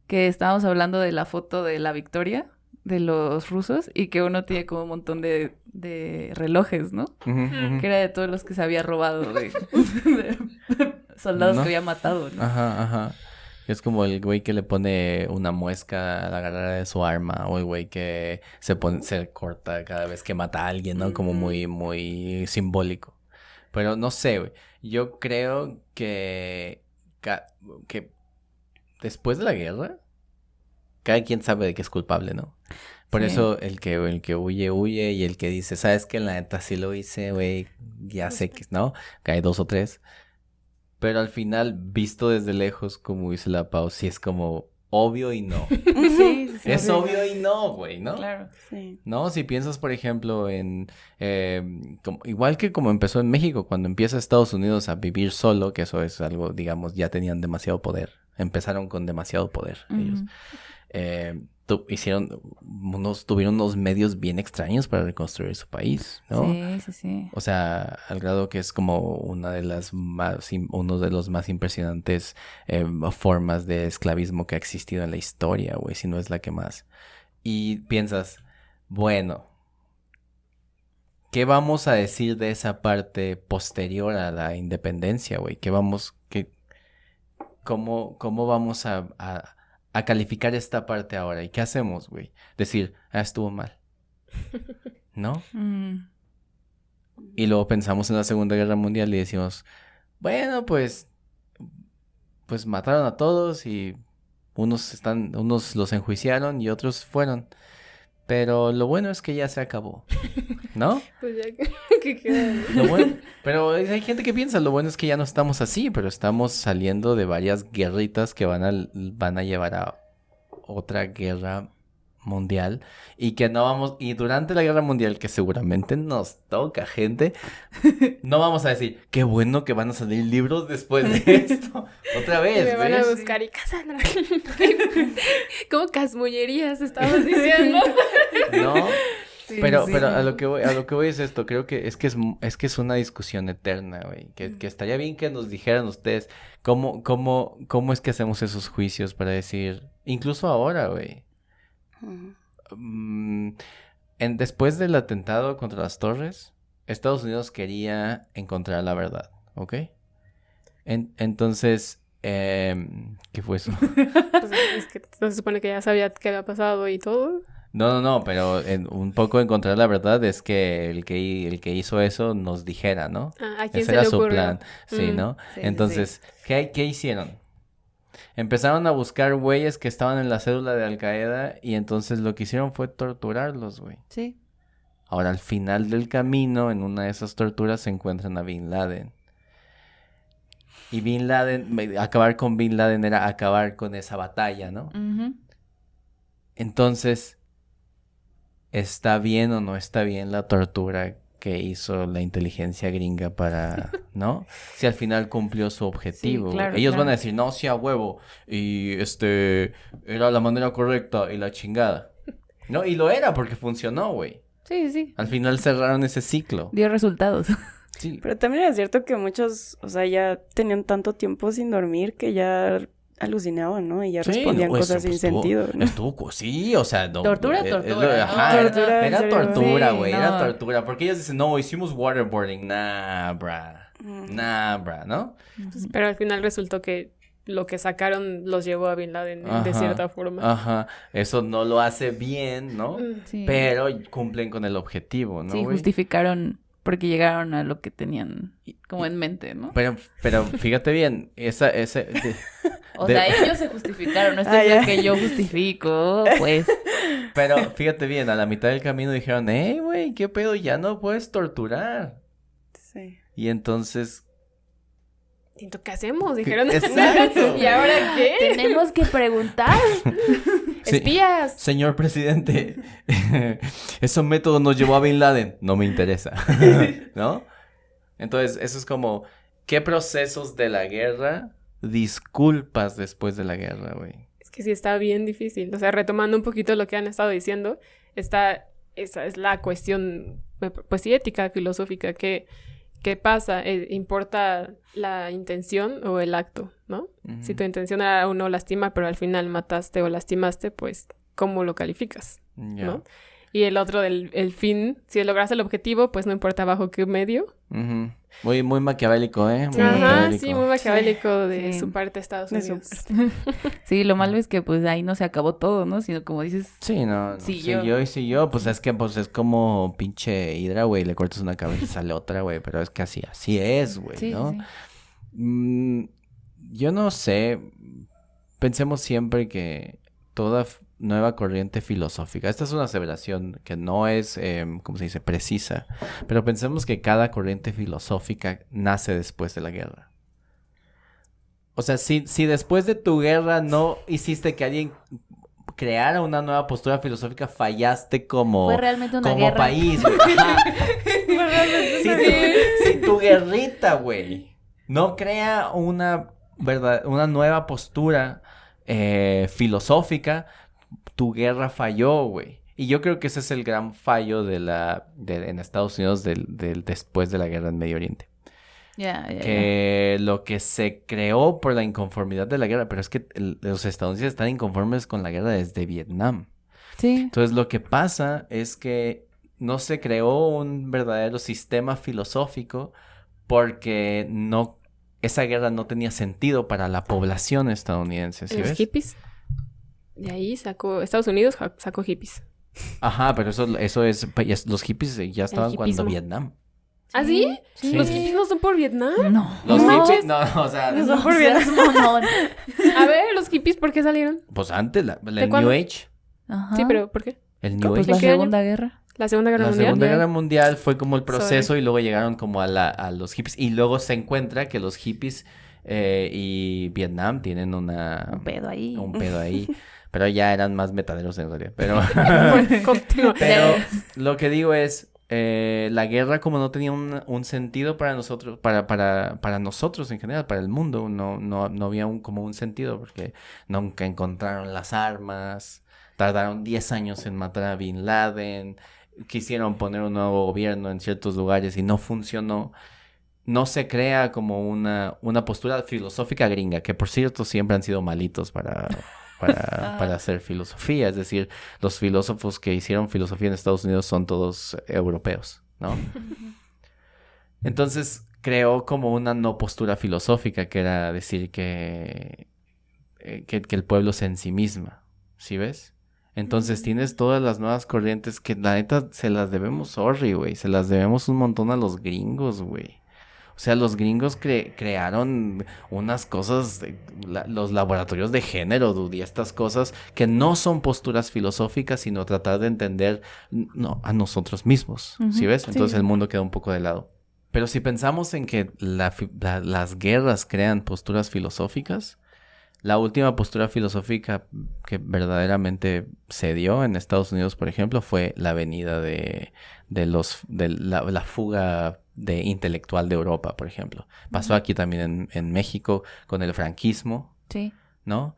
que estábamos hablando de la foto de la victoria de los rusos y que uno tiene como un montón de relojes, ¿no? Que era de todos los que se había robado de soldados ¿No? que había matado, ¿no? Ajá. Es como el güey que le pone una muesca a la garra de su arma, o el güey que se corta cada vez que mata a alguien, ¿no? Como muy, muy simbólico. Pero no sé, güey. Yo creo que después de la guerra, cada quien sabe de qué es culpable, ¿no? Por eso el que huye, y el que dice, ¿sabes qué? La neta sí lo hice, güey, ya sé que, ¿no? Que hay 2 o 3. Pero al final, visto desde lejos, como dice la Pau, sí es como, obvio y no. Sí, sí, Es obvio y no, güey, ¿no? Claro. Sí. No, si piensas, por ejemplo, en... igual que como empezó en México, cuando empieza Estados Unidos a vivir solo, que eso es algo, digamos, ya tenían demasiado poder. Empezaron con demasiado poder ellos. Tuvieron unos medios bien extraños para reconstruir su país, ¿no? Sí, sí, sí. O sea, al grado que es como uno de los más impresionantes formas de esclavismo que ha existido en la historia, güey, si no es la que más. Y piensas, bueno, ¿qué vamos a decir de esa parte posterior a la independencia, güey? ¿Cómo vamos a calificar esta parte ahora? ¿Y qué hacemos, güey? Decir, estuvo mal, ¿no? Y luego pensamos en la Segunda Guerra Mundial y decimos, bueno, pues mataron a todos y unos los enjuiciaron y otros fueron. Pero lo bueno es que ya se acabó, ¿no? Pues ya que queda. Pero hay gente que piensa, lo bueno es que ya no estamos así, pero estamos saliendo de varias guerritas que van a llevar a otra guerra mundial y que no vamos, y durante la guerra mundial que seguramente nos toca, gente, no vamos a decir, qué bueno que van a salir libros después de esto, otra vez, Me van a ¿ves? buscar y Cassandra. ¿Cómo casmullerías estabas diciendo? ¿No? Sí, Pero sí. a lo que voy es esto, creo que es es una discusión eterna, güey, que estaría bien que nos dijeran ustedes cómo es que hacemos esos juicios para decir, incluso ahora, güey. Después del atentado contra las torres, Estados Unidos quería encontrar la verdad, ¿ok? Entonces, ¿qué fue eso? Pues es que se supone que ya sabía qué había pasado y todo. No, pero un poco encontrar la verdad es que el que hizo eso nos dijera, ¿no? ¿A quién Ese se era le su ocurrió? plan, sí, ¿no? Sí, Entonces, ¿qué hicieron? Empezaron a buscar güeyes que estaban en la cédula de Al Qaeda y entonces lo que hicieron fue torturarlos, güey. Sí. Ahora, al final del camino, en una de esas torturas, se encuentran a Bin Laden. Y acabar con Bin Laden era acabar con esa batalla, ¿no? Ujú. Entonces, ¿está bien o no está bien la tortura que hizo la inteligencia gringa para, ¿no? Si al final cumplió su objetivo. Sí, claro, Ellos claro. van a decir, no, sí, a huevo. Y era la manera correcta y la chingada. No, y lo era porque funcionó, güey. Sí, sí. Al final cerraron ese ciclo. Dio resultados. Sí. Pero también es cierto que muchos, o sea, ya tenían tanto tiempo sin dormir que ya alucinaban, ¿no? Y ya Sí, respondían no, cosas eso, sin sentido, ¿no? sí, o sea, no, Tortura, tortura, ¿no? ajá, Tortura, en era serio. tortura, Sí, güey, no. era tortura, porque ellos dicen, no, hicimos waterboarding, nah, bra, ¿no? Pero al final resultó que lo que sacaron los llevó a Bin Laden de Ajá, cierta forma. Ajá, eso no lo hace bien, ¿no? Sí. Pero cumplen con el objetivo, ¿no, Sí, güey? justificaron porque llegaron a lo que tenían como en mente, ¿no? Pero fíjate bien, O de- sea, ellos se justificaron, no Ah, es ya. lo que yo justifico, pues. pero fíjate bien, a la mitad del camino dijeron, güey, ¿qué pedo? Ya no puedes torturar. Sí. Y entonces... Siento, ¿qué hacemos? Dijeron. Exacto. ¿Y ahora qué? Tenemos que preguntar. Sí. ¡Espías! Señor presidente, ese método nos llevó a Bin Laden. No me interesa, ¿no? Entonces, eso es como, ¿qué procesos de la guerra disculpas después de la guerra, güey? Es que sí está bien difícil. O sea, retomando un poquito lo que han estado diciendo, esa es la cuestión, pues sí, ética, filosófica. ¿Qué pasa? ¿Importa la intención o el acto, no? Ujú. Si tu intención era uno lastimar, pero al final mataste o lastimaste, pues, ¿cómo lo calificas? Ya. ¿No? Y el otro el fin, si lograste el objetivo, pues no importa bajo qué medio. Ujú. Muy maquiavélico, ¿eh? Muy Sí. Ajá, maquiavélico. sí, muy maquiavélico de Sí. su parte Estados De su Unidos. Sí, lo malo es que pues ahí no se acabó todo, ¿no? Sino como dices, Sí, no. Siguió. Siguió. Pues es que es como pinche hidra, güey. Le cortas una cabeza y sale otra, güey. Pero es que así es, güey, sí, ¿no? sí. Yo no sé. Pensemos siempre que toda nueva corriente filosófica, esta es una aseveración que no es, ¿cómo se dice?, precisa, pero pensemos que cada corriente filosófica nace después de la guerra. O sea, si después de tu guerra no hiciste que alguien creara una nueva postura filosófica, fallaste como, Fue realmente una como guerra. país, güey. Ajá. Si tu guerrita, güey, no crea una nueva postura filosófica, tu guerra falló, güey. Y yo creo que ese es el gran fallo en Estados Unidos después de la guerra en Medio Oriente. Ya. Que lo que se creó por la inconformidad de la guerra, pero es que los estadounidenses están inconformes con la guerra desde Vietnam. Sí. Entonces lo que pasa es que no se creó un verdadero sistema filosófico porque esa guerra no tenía sentido para la población estadounidense, ¿sí Los ves? hippies. De ahí Estados Unidos sacó hippies. Ajá, pero eso es, los hippies ya estaban cuando hippismo. Vietnam. ¿Ah, sí? Sí. ¿Los hippies no son por Vietnam? No. Los No. hippies, no, o sea, No son por seas mamón. A ver, ¿los hippies por qué salieron? pues antes, el New cuándo? Age, Ajá. Sí, pero ¿por qué? el New Pues Age. la ¿En qué año? Segunda Guerra. ¿La Segunda Guerra La Mundial? Segunda Ya. Guerra Mundial fue como el proceso y luego llegaron como a los hippies y luego se encuentra que los hippies y Vietnam tienen Un pedo ahí. un pedo ahí, pero ya eran más metaleros en realidad, pero Bueno, continúa. pero lo que digo es la guerra como no tenía un sentido para nosotros, para nosotros en general, para el mundo, no había como un sentido porque nunca encontraron las armas, tardaron 10 años en matar a Bin Laden, quisieron poner un nuevo gobierno en ciertos lugares y no funcionó. No se crea como una postura filosófica gringa, que por cierto siempre han sido malitos para hacer filosofía. Es decir, los filósofos que hicieron filosofía en Estados Unidos son todos europeos, ¿no? Entonces creó como una no postura filosófica, que era decir que el pueblo se ensimisma, ¿sí ves? Entonces tienes todas las nuevas corrientes que la neta se las debemos, sorry, güey, se las debemos un montón a los gringos, güey. O sea, los gringos crearon unas cosas, los laboratorios de género, dude, y estas cosas que no son posturas filosóficas, sino tratar de entender a nosotros mismos, ¿sí ves? Entonces el mundo queda un poco de lado. Pero si pensamos en que las guerras crean posturas filosóficas, la última postura filosófica que verdaderamente se dio en Estados Unidos, por ejemplo, fue la venida de la fuga intelectual de Europa, por ejemplo. Pasó aquí también en México con el franquismo, Sí. ¿no?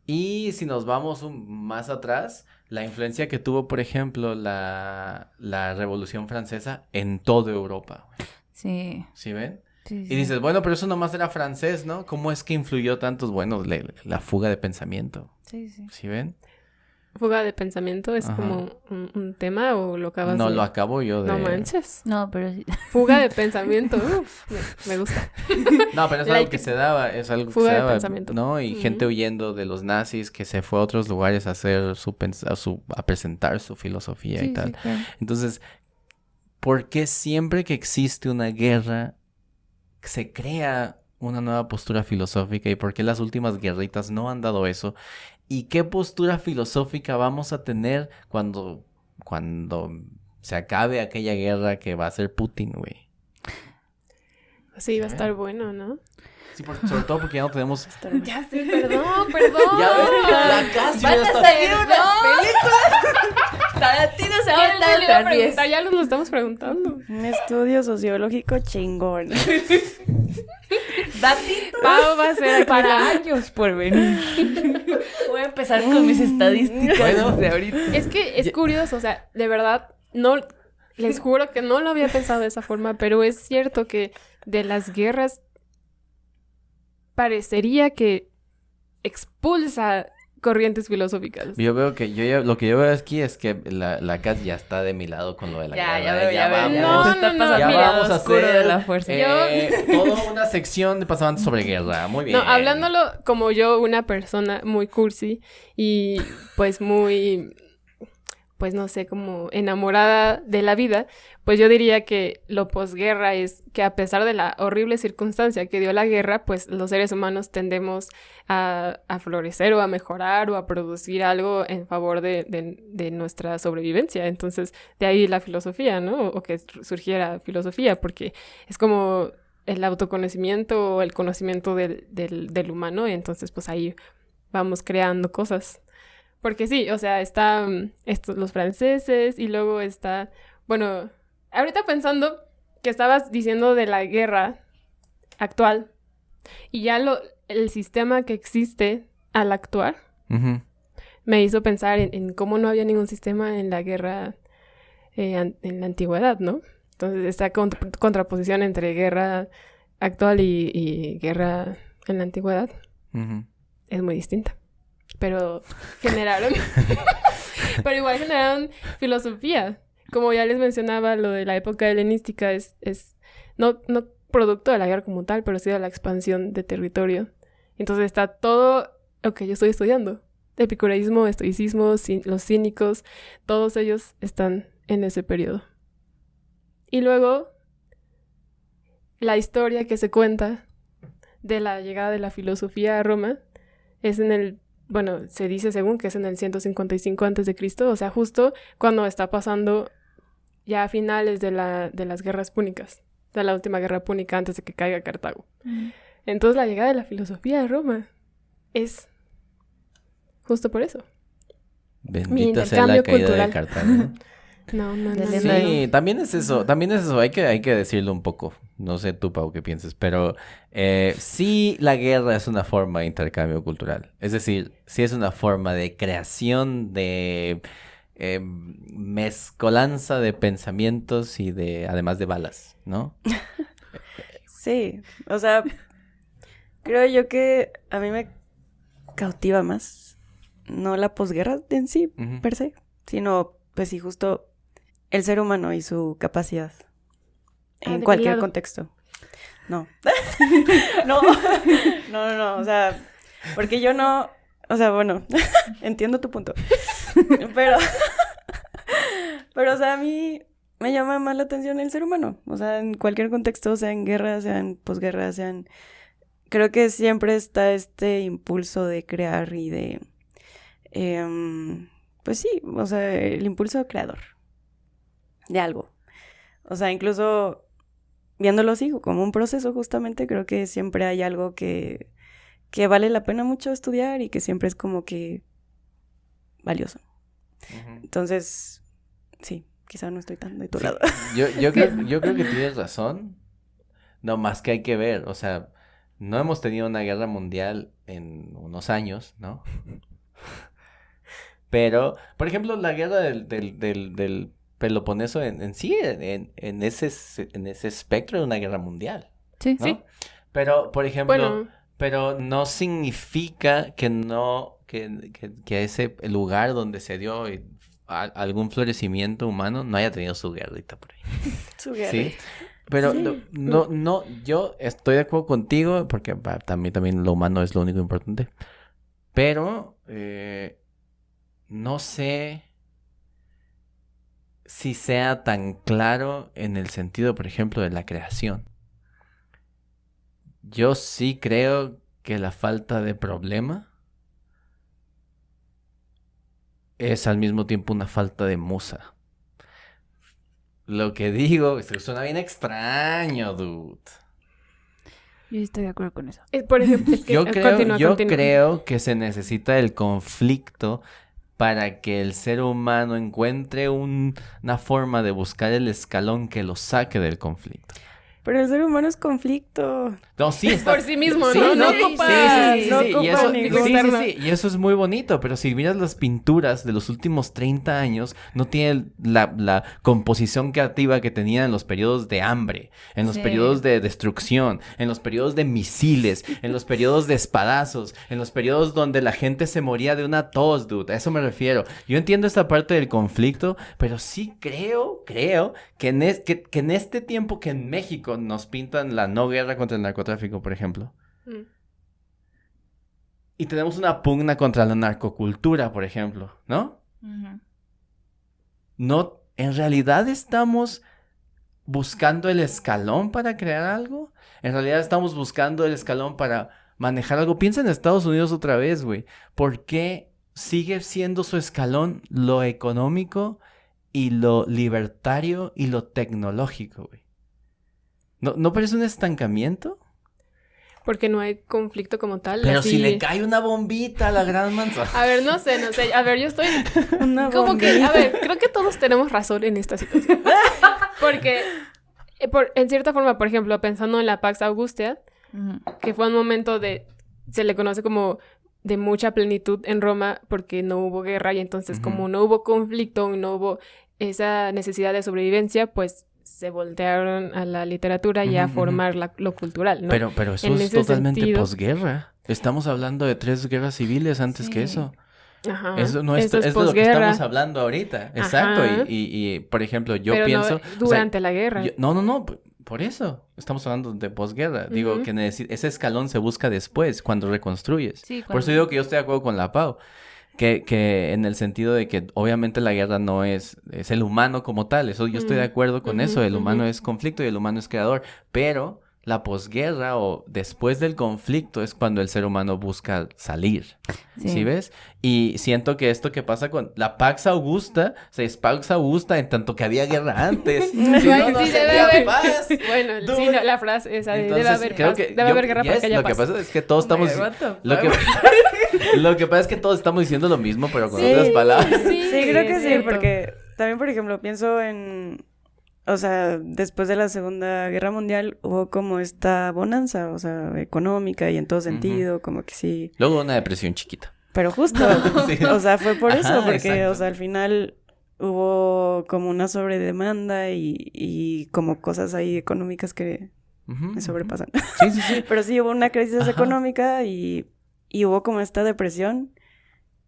Y si nos vamos más atrás, la influencia que tuvo, por ejemplo, la Revolución Francesa en toda Europa. Sí. ¿Sí ven? Sí, Y dices, bueno, pero eso nomás era francés, ¿no? ¿Cómo es que influyó tantos? Bueno, la fuga de pensamiento. Sí, sí. ¿Sí ven? Fuga de pensamiento es Ajá. como un tema o lo acabas No de... lo acabo yo de... No manches. No, pero sí. Fuga de pensamiento. Uf, me gusta. No, pero es algo Like- que se daba, es algo que Fuga se de daba, pensamiento. ¿no? Y Ujú. gente huyendo de los nazis que se fue a otros lugares a hacer a presentar su filosofía y Sí, tal. sí, claro. Entonces, ¿por qué siempre que existe una guerra se crea una nueva postura filosófica? ¿Y por qué las últimas guerritas no han dado eso? ¿Y qué postura filosófica vamos a tener cuando se acabe aquella guerra que va a ser Putin, güey? Sí, va a estar bueno, ¿no? Sí, sobre todo porque ya no tenemos... Ya sé, perdón. Ya ves, la Casio Van ya a está... salir unas películas. Tarantino se va a ¿Quién se le iba a estar preguntar? Ya lo estamos preguntando. Un estudio sociológico chingón. Datito Pau va a ser aquí para años por venir. Voy a empezar con mis estadísticas Bueno. desde ahorita. Es que es curioso, o sea, de verdad, no, les juro que no lo había pensado de esa forma, pero es cierto que de las guerras parecería que expulsa corrientes filosóficas. Yo veo que lo que yo veo aquí es que la Kat ya está de mi lado con lo de la Ya guerra. veo. vamos. No, Se está no, pasando Ya mira, al vamos a oscuro hacer de la fuerza. toda una sección de pasabantes sobre guerra. Muy bien. No, hablándolo como yo, una persona muy cursi y pues muy, pues no sé, como enamorada de la vida, pues yo diría que lo posguerra es que a pesar de la horrible circunstancia que dio la guerra, pues los seres humanos tendemos a florecer o a mejorar o a producir algo en favor de nuestra sobrevivencia. Entonces, de ahí la filosofía, ¿no? O que surgiera filosofía, porque es como el autoconocimiento o el conocimiento del humano, y entonces pues ahí vamos creando cosas. Porque sí, o sea, está estos, los franceses, y luego está, bueno, ahorita pensando que estabas diciendo de la guerra actual, y ya el sistema que existe al actuar Ujú. me hizo pensar en cómo no había ningún sistema en la guerra en la antigüedad, ¿no? Entonces, esta contraposición entre guerra actual y guerra en la antigüedad Ujú. es muy distinta. Pero generaron... pero igual generaron filosofía. Como ya les mencionaba, lo de la época helenística es no producto de la guerra como tal, pero sí de la expansión de territorio. Entonces está todo lo que yo estoy estudiando. Epicureísmo, estoicismo, los cínicos, todos ellos están en ese periodo. Y luego, la historia que se cuenta de la llegada de la filosofía a Roma es bueno, se dice según que es en el 155 a.C., o sea, justo cuando está pasando ya a finales de las guerras púnicas, de la última guerra púnica antes de que caiga Cartago. Entonces, la llegada de la filosofía a Roma es justo por eso. Bendita sea la caída de Cartago. No. Sí, también es eso, hay que decirlo un poco. No sé tú, Pau, qué pienses, pero sí la guerra es una forma de intercambio cultural. Es decir, sí es una forma de creación, de mezcolanza de pensamientos y además de balas, ¿no? Sí, o sea, creo yo que a mí me cautiva más, no la posguerra en sí, Ujú. per se, sino, pues sí, justo el ser humano y su capacidad en cualquier contexto. No. No, o sea, porque yo no, o sea, bueno, entiendo tu punto, pero, o sea, a mí me llama más la atención el ser humano, o sea, en cualquier contexto, sea en guerra, sea en posguerra, creo que siempre está este impulso de crear y de, pues sí, o sea, el impulso creador de algo. O sea, incluso viéndolo así, como un proceso justamente, creo que siempre hay algo que vale la pena mucho estudiar y que siempre es como que valioso. Ujú. Entonces, sí, quizá no estoy tan de tu Sí, lado. yo creo que tienes razón. No, más que hay que ver, o sea, no hemos tenido una guerra mundial en unos años, ¿no? Pero, por ejemplo, la guerra del Peloponeso en sí, en ese espectro de una guerra mundial, Sí. ¿no? Sí. Pero, por ejemplo, Bueno, pero no significa que no, que ese lugar donde se dio algún florecimiento humano no haya tenido su guerrita por ahí. Su guerra. Sí, pero Sí. no, yo estoy de acuerdo contigo porque también lo humano es lo único importante. Pero no sé si sea tan claro en el sentido, por ejemplo, de la creación. Yo sí creo que la falta de problema es al mismo tiempo una falta de musa. Lo que digo, esto suena bien extraño, dude. Yo estoy de acuerdo con eso. por ejemplo, es que Yo continúa. creo que se necesita el conflicto para que el ser humano encuentre una forma de buscar el escalón que lo saque del conflicto. Pero el ser humano es conflicto. No, sí, está... Por sí mismo, Sí, ¿no? no, No ocupa- sí, no y ocupa eso, ningún- y eso es muy bonito, pero si miras las pinturas de los últimos 30 años, no tiene la composición creativa que tenían en los periodos de hambre, en los Sí. periodos de destrucción, en los periodos de misiles, en los periodos de espadazos, en los periodos donde la gente se moría de una tos, dude, a eso me refiero. Yo entiendo esta parte del conflicto, pero sí creo que en este tiempo que en México nos pintan la no guerra contra el narcotráfico, por ejemplo, Mm. y tenemos una pugna contra la narcocultura, por ejemplo, ¿no? Ujú. No, en realidad estamos buscando el escalón para crear algo. En realidad estamos buscando el escalón para manejar algo. Piensa en Estados Unidos otra vez, güey. ¿Por qué sigue siendo su escalón lo económico y lo libertario y lo tecnológico, güey? ¿No parece un estancamiento? Porque no hay conflicto como tal. Pero así... si le cae una bombita a la gran manzana. A ver, no sé. A ver, yo estoy... Una Como que, bombita. a ver, creo que todos tenemos razón en esta situación. Porque, en cierta forma, por ejemplo, pensando en la Pax Augusta, Ujú. que fue un momento se le conoce como de mucha plenitud en Roma porque no hubo guerra y entonces como no hubo conflicto, no hubo esa necesidad de sobrevivencia, pues se voltearon a la literatura y a formar lo cultural, ¿no? Pero eso En es ese totalmente sentido- posguerra. Estamos hablando de 3 guerras civiles antes que Sí. eso. Ajá. Eso no Esto es de lo que posguerra, estamos hablando ahorita. Exacto. Ajá. Y, por ejemplo, yo pero pienso... no o sea, durante la guerra. no, por eso. Estamos hablando de posguerra. Digo Ujú. que ese escalón se busca después, cuando reconstruyes. Sí, Por eso digo que yo estoy de acuerdo con la Pau. Que en el sentido de que obviamente la guerra no es el humano como tal. Eso yo estoy de acuerdo con eso. El humano es conflicto y el humano es creador. Pero la posguerra o después del conflicto es cuando el ser humano busca salir. ¿Sí ves? Y siento que esto que pasa con la Pax Augusta, o sea, es Pax Augusta en tanto que había guerra antes. Si no, Sí, no debe sería haber. paz. Bueno, Dude. sí, no, la frase esa de Entonces, debe haber creo paz, que debe haber guerra para yes, que haya lo paz. que pasa es que todos estamos... What the fuck? Lo que pasa es que todos estamos diciendo lo mismo, pero con Sí. otras palabras. Sí, Sí, creo que es sí, cierto. porque también, por ejemplo, pienso en, o sea, después de la Segunda Guerra Mundial hubo como esta bonanza, o sea, económica y en todo sentido, como que sí, Luego una depresión chiquita. pero justo, Sí. o sea, fue por eso, Ajá, porque, exacto. o sea, al final hubo como una sobredemanda y como cosas ahí económicas que Ujú, me sobrepasan. Sí, sí, sí. Pero sí hubo una crisis Ajá. económica y hubo como esta depresión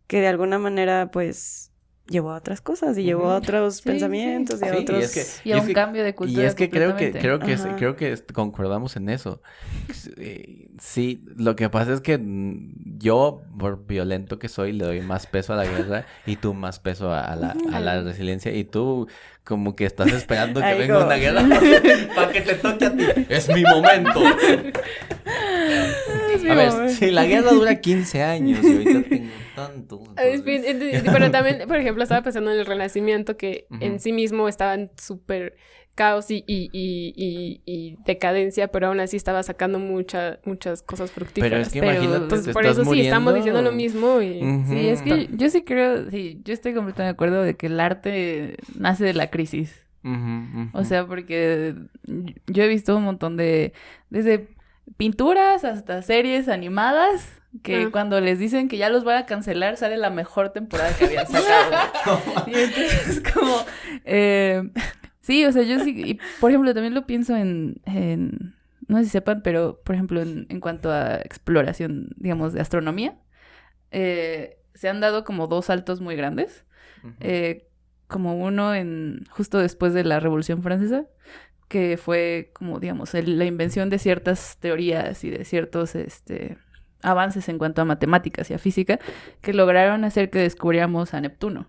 que de alguna manera, pues, llevó a otras cosas y llevó a otros Sí, pensamientos y a Sí, otros... Y a un cambio de cultura Y es que creo completamente. Ajá. que concordamos en eso. Sí, lo que pasa es que yo, por violento que soy, le doy más peso a la guerra y tú más peso a la resiliencia y tú como que estás esperando que Ahí venga como- una guerra para que te toque a ti. Es mi momento. A ver, si la guerra dura 15 años y ahorita tengo tanto. Pero también, por ejemplo, estaba pensando en el Renacimiento, que en sí mismo estaba en súper caos y decadencia, pero aún así estaba sacando muchas cosas fructíferas. Pero es que Pero, imagínate, Entonces, te por estás eso sí, estamos muriendo. diciendo lo mismo y... Ujú. Sí, es que yo sí creo, sí, yo estoy completamente de acuerdo de que el arte nace de la crisis. Ujú, ujú. O sea, porque yo he visto un montón desde pinturas hasta series animadas, que Ah. cuando les dicen que ya los van a cancelar, sale la mejor temporada que habían sacado. Y entonces como, sí, o sea, yo sí, y por ejemplo, también lo pienso en no sé si sepan, pero por ejemplo, en cuanto a exploración, digamos, de astronomía, se han dado como 2 saltos muy grandes. Ujú. Como uno justo después de la Revolución Francesa, que fue como, digamos, la invención de ciertas teorías y de ciertos avances en cuanto a matemáticas y a física que lograron hacer que descubriéramos a Neptuno,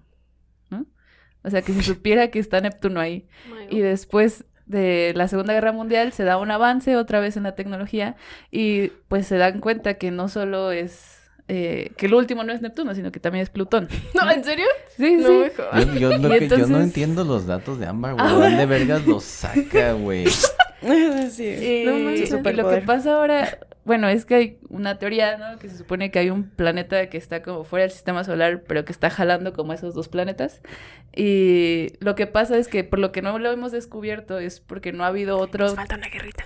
¿no? O sea, que se supiera que está Neptuno ahí. Y después de la Segunda Guerra Mundial se da un avance otra vez en la tecnología y pues se dan cuenta que no solo es... que el último no es Neptuno, sino que también es Plutón. No, ¿en serio? Sí, No, sí. me jodas. Yo no entonces- entiendo los datos de Ámbar, güey. ¿De dónde vergas los saca, güey? sí. Y, No manches. y lo que Superpoder. pasa ahora, bueno, es que hay una teoría, ¿no? Que se supone que hay un planeta que está como fuera del sistema solar, pero que está jalando como esos 2 planetas. Y lo que pasa es que por lo que no lo hemos descubierto es porque no ha habido otro... Nos falta una guerrita.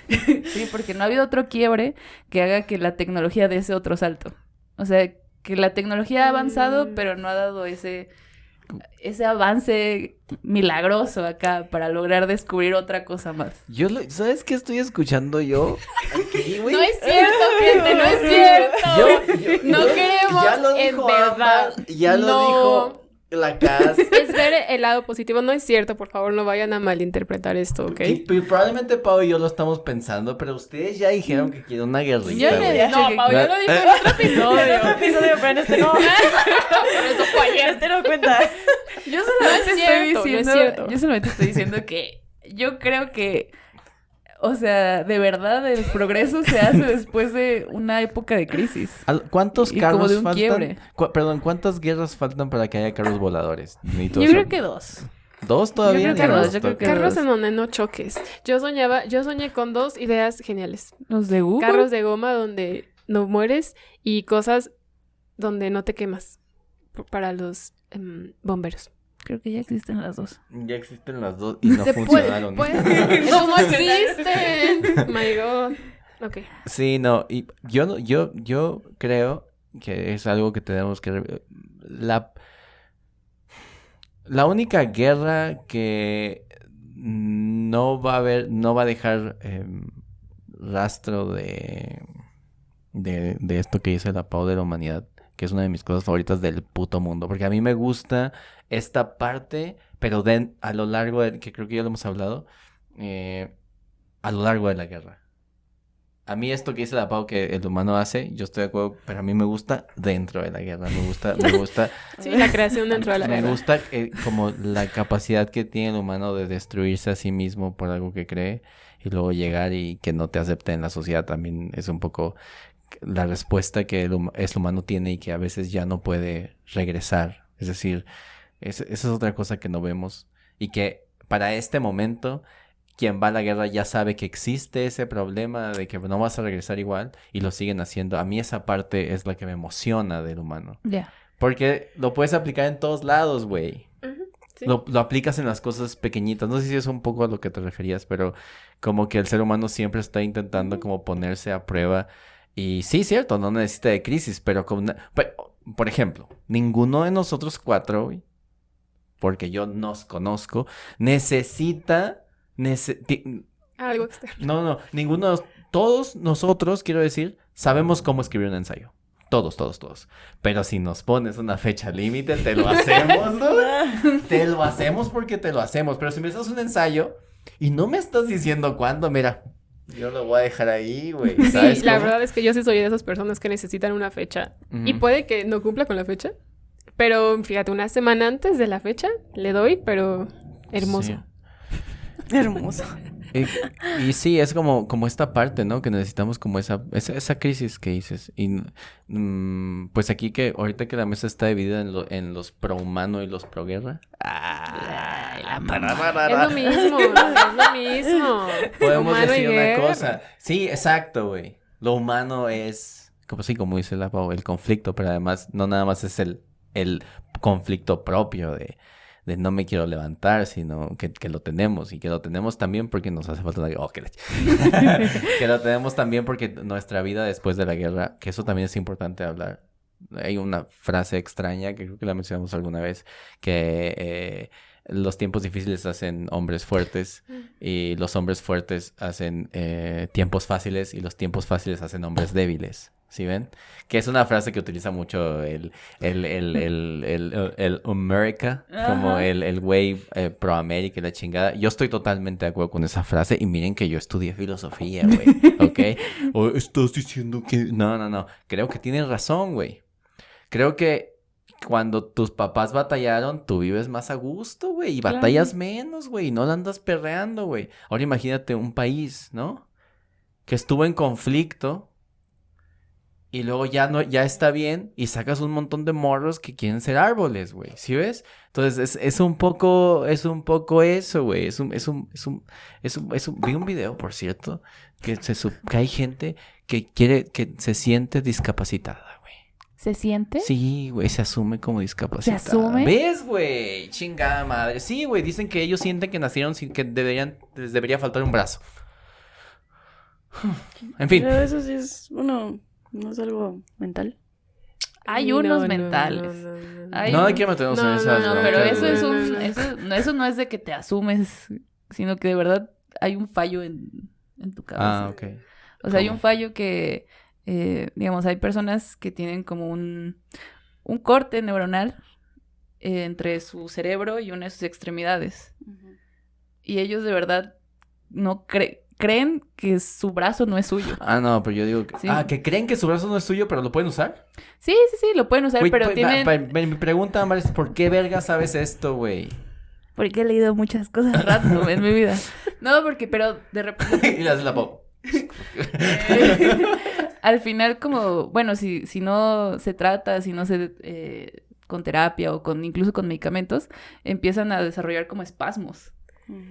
Sí, porque no ha habido otro quiebre que haga que la tecnología dé ese otro salto. O sea, que la tecnología ha avanzado, pero no ha dado ese avance milagroso acá para lograr descubrir otra cosa más. ¿Sabes qué estoy escuchando yo? Aquí, güey. No es cierto, gente, no es cierto. No queremos, ya lo en dijo verdad. Ámbar, ya lo No. dijo la CAS. Es ver el lado positivo. No es cierto, por favor, no vayan a malinterpretar esto, ¿ok? Probablemente Pau y yo lo estamos pensando, pero ustedes ya dijeron que quieren una guerrita, Yo le he güey. dicho No, que- Pau, yo lo dije en otro episodio. episodio, pero en este no. Pero eso fue ayer. Este no cuenta. Yo solamente No es estoy cierto, no es diciendo, cierto. yo solamente estoy diciendo que yo creo que, o sea, de verdad el progreso se hace después de una época de crisis. ¿Cuántos Y como carros de un faltan? quiebre. Perdón, ¿cuántas guerras faltan para que haya carros voladores? Necesito Yo saber. creo que 2. ¿2 todavía? Yo creo que Ni dos, yo creo que carros dos. en donde no choques. Yo soñé con 2 ideas geniales. Los de Google. Carros de goma donde no mueres y cosas donde no te quemas para los bomberos. Creo que ya existen las dos. Ya existen las 2 y no Se funcionaron. ¡Eso no existen! My God. Ok. Sí, no, y yo creo que es algo que tenemos que... La única guerra que no va a dejar rastro de esto que dice la Pau de la humanidad, que es una de mis cosas favoritas del puto mundo, porque a mí me gusta esta parte, pero a lo largo de, que creo que ya lo hemos hablado, a lo largo de la guerra. A mí esto que dice la Pau que el humano hace, yo estoy de acuerdo, pero a mí me gusta dentro de la guerra, me gusta Sí, la creación dentro de la me guerra. gusta como la capacidad que tiene el humano de destruirse a sí mismo por algo que cree y luego llegar y que no te acepte en la sociedad también es un poco la respuesta que el humano tiene y que a veces ya no puede regresar. Es decir, esa es otra cosa que no vemos y que para este momento quien va a la guerra ya sabe que existe ese problema de que no vas a regresar igual y lo siguen haciendo. A mí esa parte es la que me emociona del humano. Ya. Porque lo puedes aplicar en todos lados, güey. Sí. Lo aplicas en las cosas pequeñitas. No sé si es un poco a lo que te referías, pero como que el ser humano siempre está intentando como ponerse a prueba. Y sí, cierto, no necesita de crisis, pero por ejemplo, ninguno de nosotros 4, güey, porque yo nos conozco, necesita... Algo externo. No, ninguno de todos nosotros, quiero decir, sabemos cómo escribir un ensayo. Todos. Pero si nos pones una fecha límite, te lo hacemos, ¿no? Te lo hacemos porque te lo hacemos. Pero si me das un ensayo y no me estás diciendo cuándo, mira, yo lo voy a dejar ahí, güey. ¿Sabes Sí, la cómo? verdad es que yo sí soy de esas personas que necesitan una fecha. Ujú. Y puede que no cumpla con la fecha. Pero fíjate, una semana antes de la fecha le doy, pero hermoso. Sí. Hermoso. Y sí, es como esta parte, ¿no? Que necesitamos como esa crisis que dices. Y pues aquí que ahorita que la mesa está dividida en los pro humano y los pro guerra. Es lo mismo, es lo mismo. Podemos Humano y decir una guerra. cosa. Sí, exacto, güey. Lo humano es, como dice la Pau, el conflicto, pero además no nada más es el conflicto propio de no me quiero levantar, sino que lo tenemos. Y que lo tenemos también porque nos hace falta una... que lo tenemos también porque nuestra vida después de la guerra, que eso también es importante hablar. Hay una frase extraña que creo que la mencionamos alguna vez, que los tiempos difíciles hacen hombres fuertes y los hombres fuertes hacen tiempos fáciles y los tiempos fáciles hacen hombres débiles. ¿Sí ven? Que es una frase que utiliza mucho el America, como el güey pro América y la chingada. Yo estoy totalmente de acuerdo con esa frase y miren que yo estudié filosofía, güey, ¿ok? O estás diciendo que... No. Creo que tienes razón, güey. Creo que cuando tus papás batallaron, tú vives más a gusto, güey, y batallas menos, güey, y no la andas perreando, güey. Ahora imagínate un país, ¿no? Que estuvo en conflicto y luego ya está bien y sacas un montón de morros que quieren ser árboles, güey, ¿sí ves? Entonces es un poco eso, güey. Vi un video, por cierto, que hay gente que se siente discapacitada. ¿Se siente? Sí, güey, se asume como discapacitada. ¿Se asume? ¿Ves, güey? Chingada madre. Sí, güey, dicen que ellos sienten que nacieron sin que les debería faltar un brazo. En fin. Pero eso sí es no es algo mental. Hay unos mentales. No hay que meternos en esas. No, broncas, pero eso güey. es eso no es de que te asumes, sino que de verdad hay un fallo en tu cabeza. Ah, ok. O sea, hay ¿Cómo? un fallo que, digamos, hay personas que tienen como un corte neuronal entre su cerebro y una de sus extremidades. Y ellos de verdad no creen que su brazo no es suyo. Ah, no, pero yo digo que... Sí. Ah, que creen que su brazo no es suyo, pero lo pueden usar. Sí, lo pueden usar, Güey, pero pues, tienen... mi pregunta, Amar, es ¿por qué verga sabes esto, güey? Porque he leído muchas cosas random en mi vida. No, pero de repente... Y le haces la pop. Al final, como, bueno, si no se trata, si no se con terapia o incluso con medicamentos, empiezan a desarrollar como espasmos.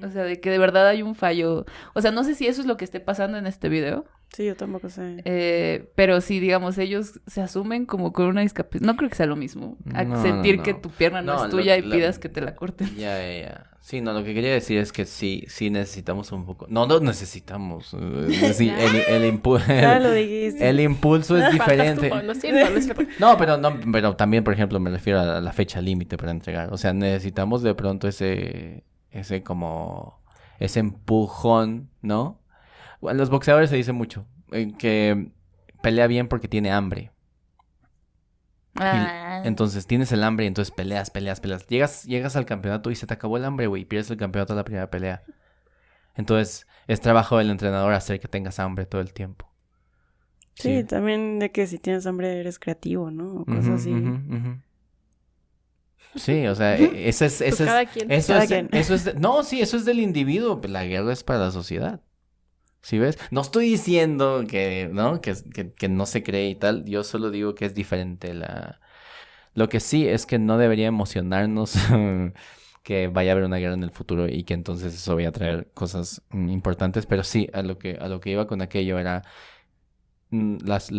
O sea, de que de verdad hay un fallo. O sea, no sé si eso es lo que esté pasando en este video. Sí, yo tampoco sé. Pero si, digamos, ellos se asumen como con una discapacidad. No creo que sea lo mismo. No, sentir no. que tu pierna no es tuya y pidas que te la corten. Ya. Sí, no, lo que quería decir es que sí necesitamos un poco. No necesitamos. Es decir, Ya lo dijiste. el impulso es diferente. No es cierto. No, pero también, por ejemplo, me refiero a la fecha límite para entregar. O sea, necesitamos de pronto ese empujón, ¿no? Bueno, los boxeadores se dice mucho que pelea bien porque tiene hambre. Entonces tienes el hambre y entonces peleas. Llegas al campeonato y se te acabó el hambre, güey. Pierdes el campeonato a la primera pelea. Entonces es trabajo del entrenador hacer que tengas hambre todo el tiempo. Sí, también de que si tienes hambre eres creativo, ¿no? O cosas así. Sí, o sea, eso es... Cada quien. Eso es del individuo. La guerra es para la sociedad. ¿Sí ves? No estoy diciendo que, ¿no? Que no se cree y tal. Yo solo digo que es diferente Lo que sí es que no debería emocionarnos que vaya a haber una guerra en el futuro y que entonces eso vaya a traer cosas importantes. Pero sí, a lo que iba con aquello era... Las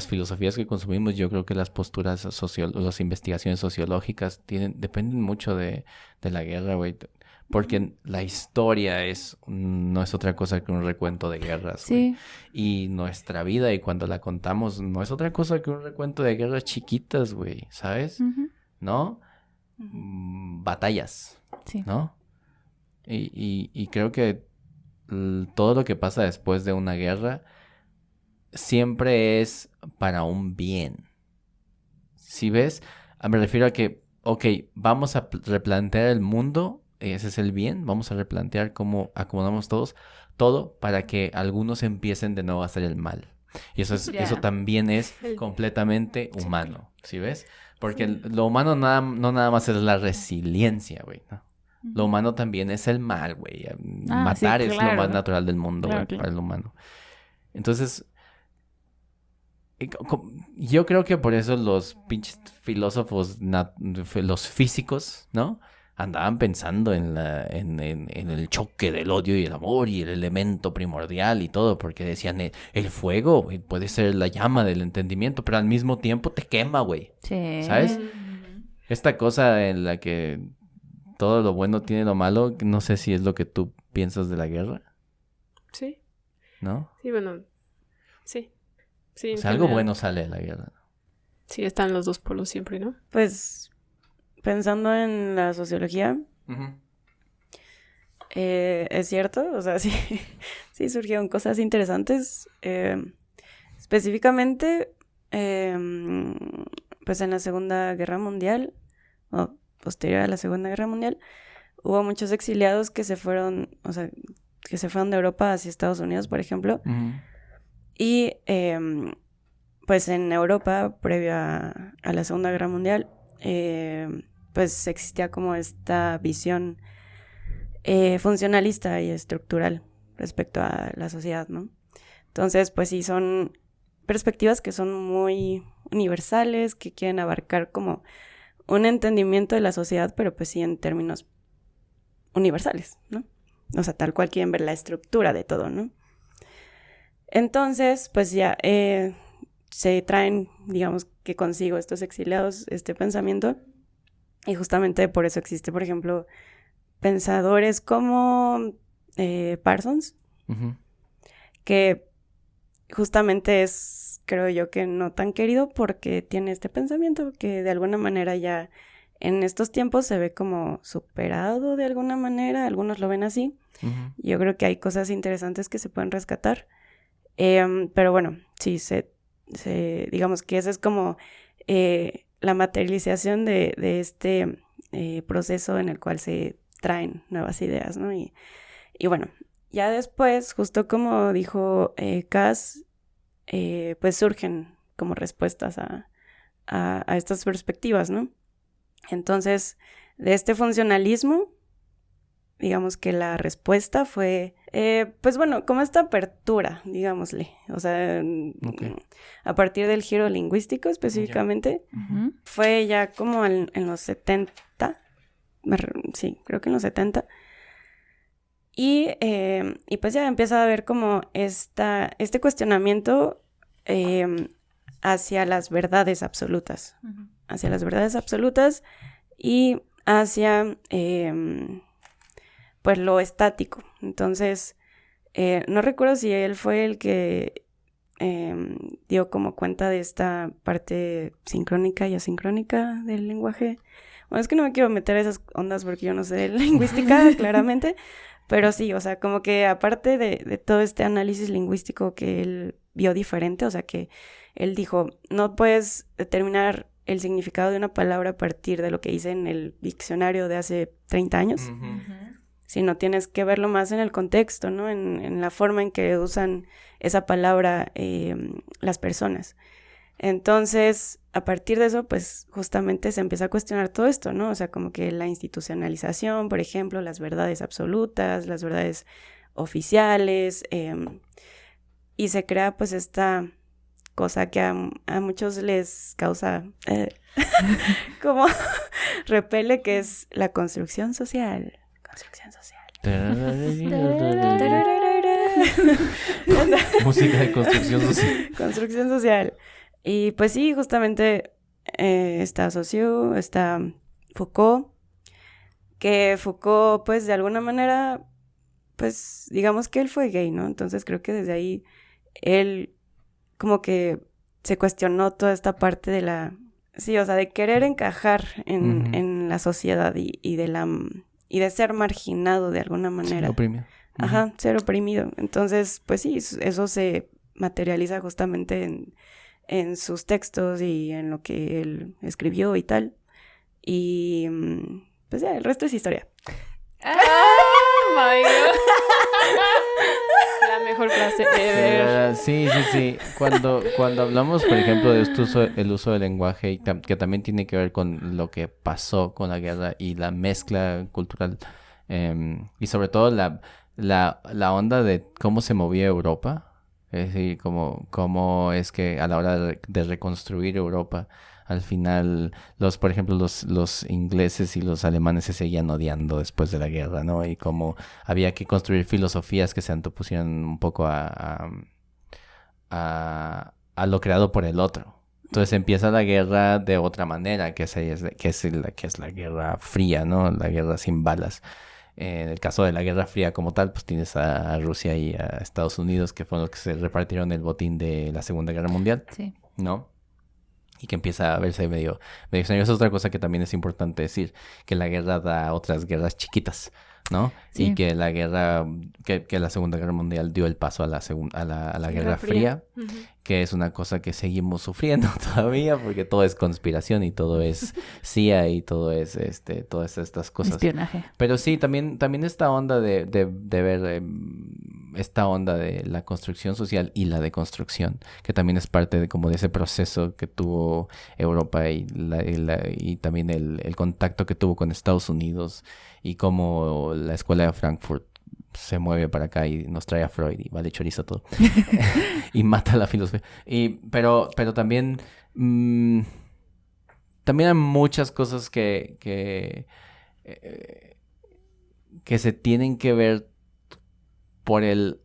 filosofías que consumimos, yo creo que las posturas las investigaciones sociológicas dependen mucho de la guerra, güey. Porque la historia no es otra cosa que un recuento de guerras, Sí. güey. Y nuestra vida, y cuando la contamos, no es otra cosa que un recuento de guerras chiquitas, güey, ¿sabes? ¿No? Batallas, Sí. ¿no? Y creo que todo lo que pasa después de una guerra siempre es para un bien. ¿Sí ves? Me refiero a que, ok, vamos a replantear el mundo, ese es el bien, vamos a replantear cómo acomodamos todo para que algunos empiecen de nuevo a hacer el mal. Y eso también es completamente humano, ¿sí ves? Porque lo humano no nada más es la resiliencia, güey, ¿no? Lo humano también es el mal, güey. Matar es lo más natural del mundo, güey, para el humano. Entonces... Yo creo que por eso los pinches filósofos, los físicos, ¿no? Andaban pensando en el choque del odio y el amor y el elemento primordial y todo, porque decían, el fuego puede ser la llama del entendimiento, pero al mismo tiempo te quema, güey. Sí. ¿Sabes? Esta cosa en la que todo lo bueno tiene lo malo, no sé si es lo que tú piensas de la guerra. Sí. ¿No? Sí, bueno, sí. Sí, o sea, algo bueno sale de la guerra. Sí, están los dos polos siempre, ¿no? Pues, pensando en la sociología, es cierto, o sea, sí surgieron cosas interesantes. Específicamente, pues en la Segunda Guerra Mundial, o posterior a la Segunda Guerra Mundial, hubo muchos exiliados que se fueron, o sea, que se fueron de Europa hacia Estados Unidos, por ejemplo. Y pues en Europa, previo a la Segunda Guerra Mundial, pues existía como esta visión funcionalista y estructural respecto a la sociedad, ¿no? Entonces, pues sí, son perspectivas que son muy universales, que quieren abarcar como un entendimiento de la sociedad, pero pues sí en términos universales, ¿no? O sea, tal cual quieren ver la estructura de todo, ¿no? Entonces, pues ya se traen, digamos, que consigo estos exiliados este pensamiento, y justamente por eso existe, por ejemplo, pensadores como Parsons, que justamente es, creo yo, que no tan querido porque tiene este pensamiento que de alguna manera ya en estos tiempos se ve como superado de alguna manera, algunos lo ven así. Yo creo que hay cosas interesantes que se pueden rescatar. Pero bueno, sí, digamos que esa es como la materialización de este proceso en el cual se traen nuevas ideas, ¿no? Y bueno, ya después, justo como dijo Cass, pues surgen como respuestas a estas perspectivas, ¿no? Entonces, de este funcionalismo digamos que la respuesta fue, pues bueno, como esta apertura, digámosle. O sea, a partir del giro lingüístico específicamente, fue ya como en los 70, sí, creo que en los 70. Y pues ya empieza a haber como este cuestionamiento hacia las verdades absolutas. Hacia las verdades absolutas y hacia pues lo estático. Entonces, no recuerdo si él fue el que dio como cuenta de esta parte sincrónica y asincrónica del lenguaje. Bueno, es que no me quiero meter a esas ondas porque yo no sé de lingüística, claramente, pero sí, o sea, como que aparte de todo este análisis lingüístico que él vio diferente, o sea, que él dijo, no puedes determinar el significado de una palabra a partir de lo que dice en el diccionario de hace 30 años, sino tienes que verlo más en el contexto, ¿no? En la forma en que usan esa palabra las personas. Entonces, a partir de eso, pues justamente se empieza a cuestionar todo esto, ¿no? O sea, como que la institucionalización, por ejemplo, las verdades absolutas, las verdades oficiales, y se crea pues esta cosa que a muchos les causa como repele, que es la construcción social. Construcción social. Música de construcción social. Construcción social. Y pues sí, justamente está Saussure, está Foucault, que Foucault pues de alguna manera, pues digamos que él fue gay, ¿no? Entonces creo que desde ahí él como que se cuestionó toda esta parte de la... Sí, o sea, de querer encajar en la sociedad y de ser marginado de alguna manera. Ser oprimido. Ajá, ser oprimido. Entonces, pues sí, eso se materializa justamente en sus textos y en lo que él escribió y tal. Y pues ya, el resto es historia. ¡Oh, my God! La mejor frase ever. Sí. Cuando hablamos, por ejemplo, de el uso del lenguaje, que también tiene que ver con lo que pasó con la guerra y la mezcla cultural, y sobre todo la onda de cómo se movía Europa. Es decir, cómo es que a la hora de reconstruir Europa, al final, por ejemplo, los ingleses y los alemanes se seguían odiando después de la guerra, ¿no? Y cómo había que construir filosofías que se antepusieran un poco a lo creado por el otro. Entonces empieza la guerra de otra manera, que es la Guerra Fría, ¿no? La guerra sin balas. En el caso de la Guerra Fría como tal, pues tienes a Rusia y a Estados Unidos, que fueron los que se repartieron el botín de la Segunda Guerra Mundial, Sí. ¿no? Y que empieza a verse medio extraño. Esa es otra cosa que también es importante decir, que la guerra da a otras guerras chiquitas, ¿no? Sí. Y que la guerra, que la Segunda Guerra Mundial dio el paso a la Guerra Fría, que es una cosa que seguimos sufriendo todavía, porque todo es conspiración y todo es CIA y todo es todas estas cosas. Espionaje. Pero sí, también esta onda de ver esta onda de la construcción social y la deconstrucción, que también es parte de como de ese proceso que tuvo Europa y también el contacto que tuvo con Estados Unidos, y cómo la escuela de Frankfurt se mueve para acá y nos trae a Freud y vale chorizo todo y mata la filosofía. Pero también hay muchas cosas que se tienen que ver por el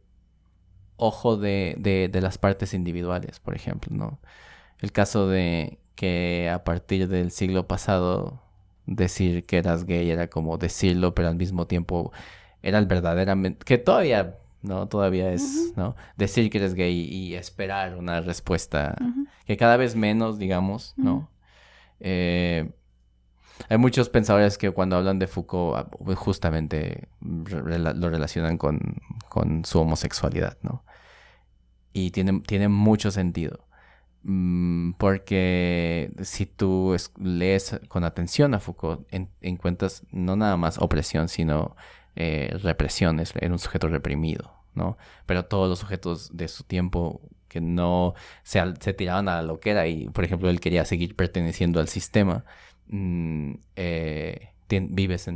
ojo de las partes individuales, por ejemplo, ¿no? El caso de que a partir del siglo pasado decir que eras gay era como decirlo, pero al mismo tiempo era el verdaderamente... Que todavía, ¿no? Todavía es, ¿no? Decir que eres gay y esperar una respuesta que cada vez menos, digamos, ¿no? Hay muchos pensadores que cuando hablan de Foucault justamente lo relacionan con su homosexualidad, ¿no? Y tiene mucho sentido. Porque si tú lees con atención a Foucault, encuentras no nada más opresión, sino represión. Era un sujeto reprimido, ¿no? Pero todos los sujetos de su tiempo que no se tiraban a la loquera y, por ejemplo, él quería seguir perteneciendo al sistema, vives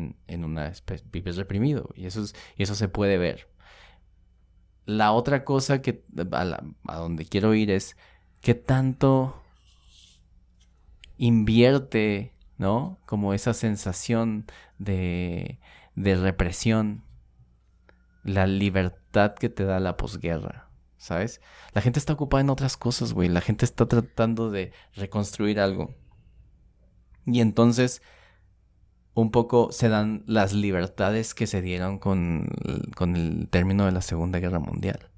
vives reprimido, y eso se puede ver. La otra cosa que a donde quiero ir es qué tanto invierte, ¿no? Como esa sensación de represión, la libertad que te da la posguerra, ¿sabes? La gente está ocupada en otras cosas, güey. La gente está tratando de reconstruir algo. Y entonces, un poco se dan las libertades que se dieron con el término de la Segunda Guerra Mundial.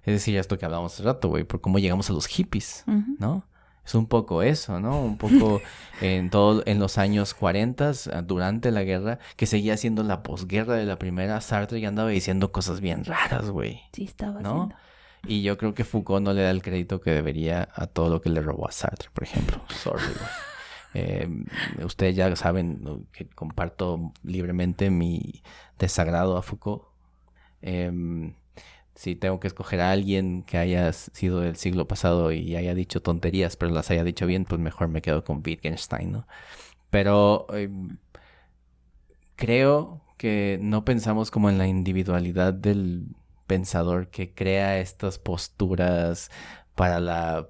Es decir, esto que hablábamos hace rato, güey, por cómo llegamos a los hippies, ¿no? Es un poco eso, ¿no? Un poco en los años 40, durante la guerra, que seguía siendo la posguerra de la primera, Sartre ya andaba diciendo cosas bien raras, güey. Sí, estaba ¿no? haciendo. Y yo creo que Foucault no le da el crédito que debería a todo lo que le robó a Sartre, por ejemplo. Sorry, güey. Ustedes ya saben, ¿no?, que comparto libremente mi desagrado a Foucault. Si tengo que escoger a alguien que haya sido del siglo pasado y haya dicho tonterías, pero las haya dicho bien, pues mejor me quedo con Wittgenstein, ¿no? Pero creo que no pensamos como en la individualidad del pensador que crea estas posturas para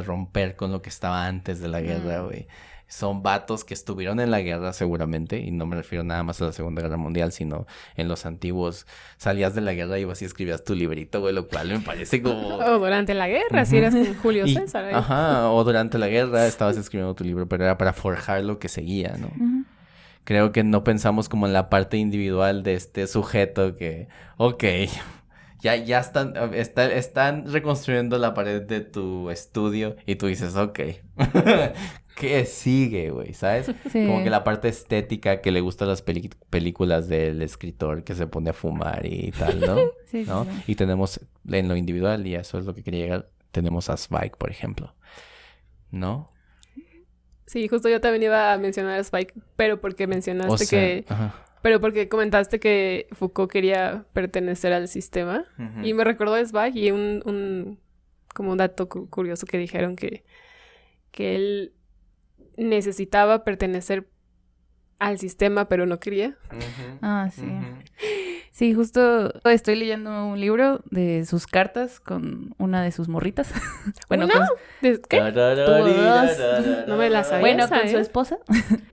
romper con lo que estaba antes de la guerra, güey. Son vatos que estuvieron en la guerra seguramente, y no me refiero nada más a la Segunda Guerra Mundial, sino en los antiguos. Salías de la guerra y ibas y escribías tu librito, güey, lo cual me parece como... O durante la guerra, si eras con Julio César. Ahí. Ajá, o durante la guerra estabas escribiendo tu libro, pero era para forjar lo que seguía, ¿no? Creo que no pensamos como en la parte individual de este sujeto que, ok, ya están reconstruyendo la pared de tu estudio y tú dices, ok, ¿qué sigue, güey? ¿Sabes? Sí. Como que la parte estética que le gustan las películas del escritor que se pone a fumar y tal, ¿no? Sí, ¿no? sí. Y tenemos en lo individual, y eso es lo que quería llegar, tenemos a Zweig, por ejemplo, ¿no? Sí, justo yo también iba a mencionar a Spike, pero porque mencionaste O sea, que... ajá. Pero porque comentaste que Foucault quería pertenecer al sistema. Ujú. Y me recordó a Zweig y como un dato curioso que dijeron que él necesitaba pertenecer al sistema, pero no quería. Ujú. Ah, sí. Ujú. Sí, justo estoy leyendo un libro de sus cartas con una de sus morritas. Bueno, ¿Una? con, ¿Qué? No me la sabía. bueno, esa, con su ¿eh? esposa,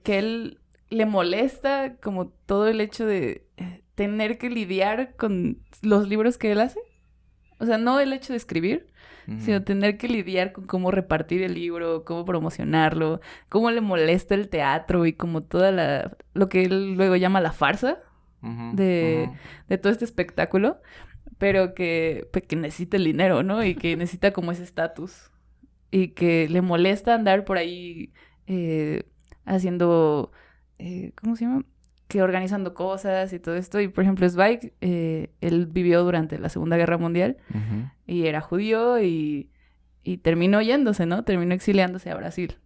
que él le molesta como todo el hecho de tener que lidiar con los libros que él hace. O sea, no el hecho de escribir, sino tener que lidiar con cómo repartir el libro, cómo promocionarlo, cómo le molesta el teatro y como toda lo que él luego llama la farsa Ujú. de Ujú. todo este espectáculo, pero que necesita el dinero, ¿no? Y que necesita como ese estatus. Y que le molesta andar por ahí haciendo, ¿cómo se llama? Que organizando cosas y todo esto. Y, por ejemplo, Zweig, él vivió durante la Segunda Guerra Mundial Ujú. y era judío y terminó yéndose, ¿no? Terminó exiliándose a Brasil.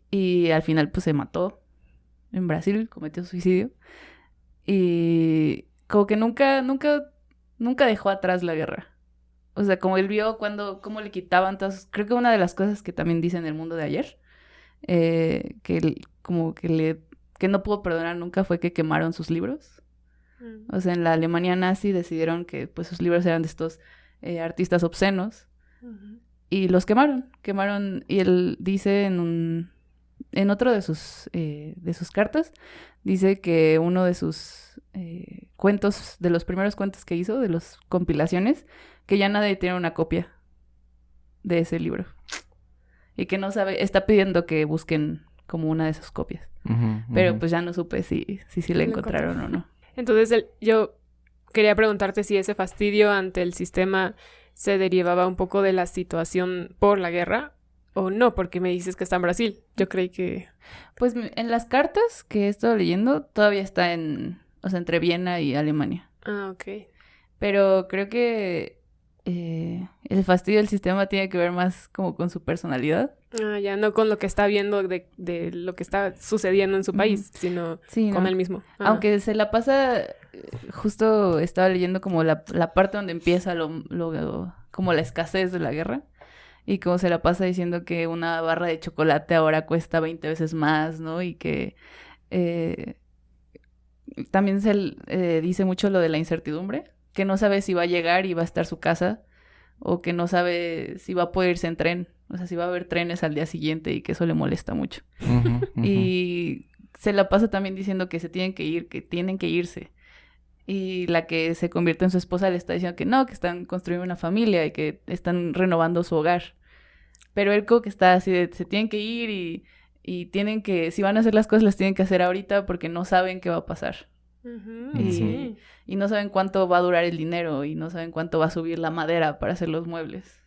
Y al final, pues, se mató en Brasil, cometió suicidio. Y como que nunca dejó atrás la guerra. O sea, como él vio cómo le quitaban todas... Creo que una de las cosas que también dice en El Mundo de Ayer, que no pudo perdonar nunca fue que quemaron sus libros. O sea, en la Alemania nazi decidieron que pues sus libros eran de estos artistas obscenos y los quemaron. Y él dice en otro de sus cartas, dice que uno de sus cuentos, de los primeros cuentos que hizo, de las compilaciones, que ya nadie tiene una copia de ese libro. Y que no sabe, está pidiendo que busquen como una de esas copias. Ujú. Pero Ujú. pues ya no supe si le encontraron o no. Entonces, yo quería preguntarte si ese fastidio ante el sistema se derivaba un poco de la situación por la guerra o no, porque me dices que está en Brasil. Yo creí que... Pues en las cartas que he estado leyendo todavía está entre Viena y Alemania. Ah, ok. Pero creo que el fastidio del sistema tiene que ver más como con su personalidad. Ah, ya no con lo que está viendo de lo que está sucediendo en su país, sino Sí, con ¿no? él mismo. Ah. Aunque se la pasa, justo estaba leyendo como la parte donde empieza como la escasez de la guerra. Y como se la pasa diciendo que una barra de chocolate ahora cuesta 20 veces más, ¿no? Y que también dice mucho lo de la incertidumbre, que no sabe si va a llegar y va a estar su casa, o que no sabe si va a poder irse en tren, o sea, si va a haber trenes al día siguiente y que eso le molesta mucho. Y se la pasa también diciendo que se tienen que ir, que tienen que irse. Y la que se convierte en su esposa le está diciendo que no, que están construyendo una familia y que están renovando su hogar. Pero él como que está así de, se tienen que ir y tienen que, si van a hacer las cosas, las tienen que hacer ahorita porque no saben qué va a pasar. Y no saben cuánto va a durar el dinero y no saben cuánto va a subir la madera para hacer los muebles.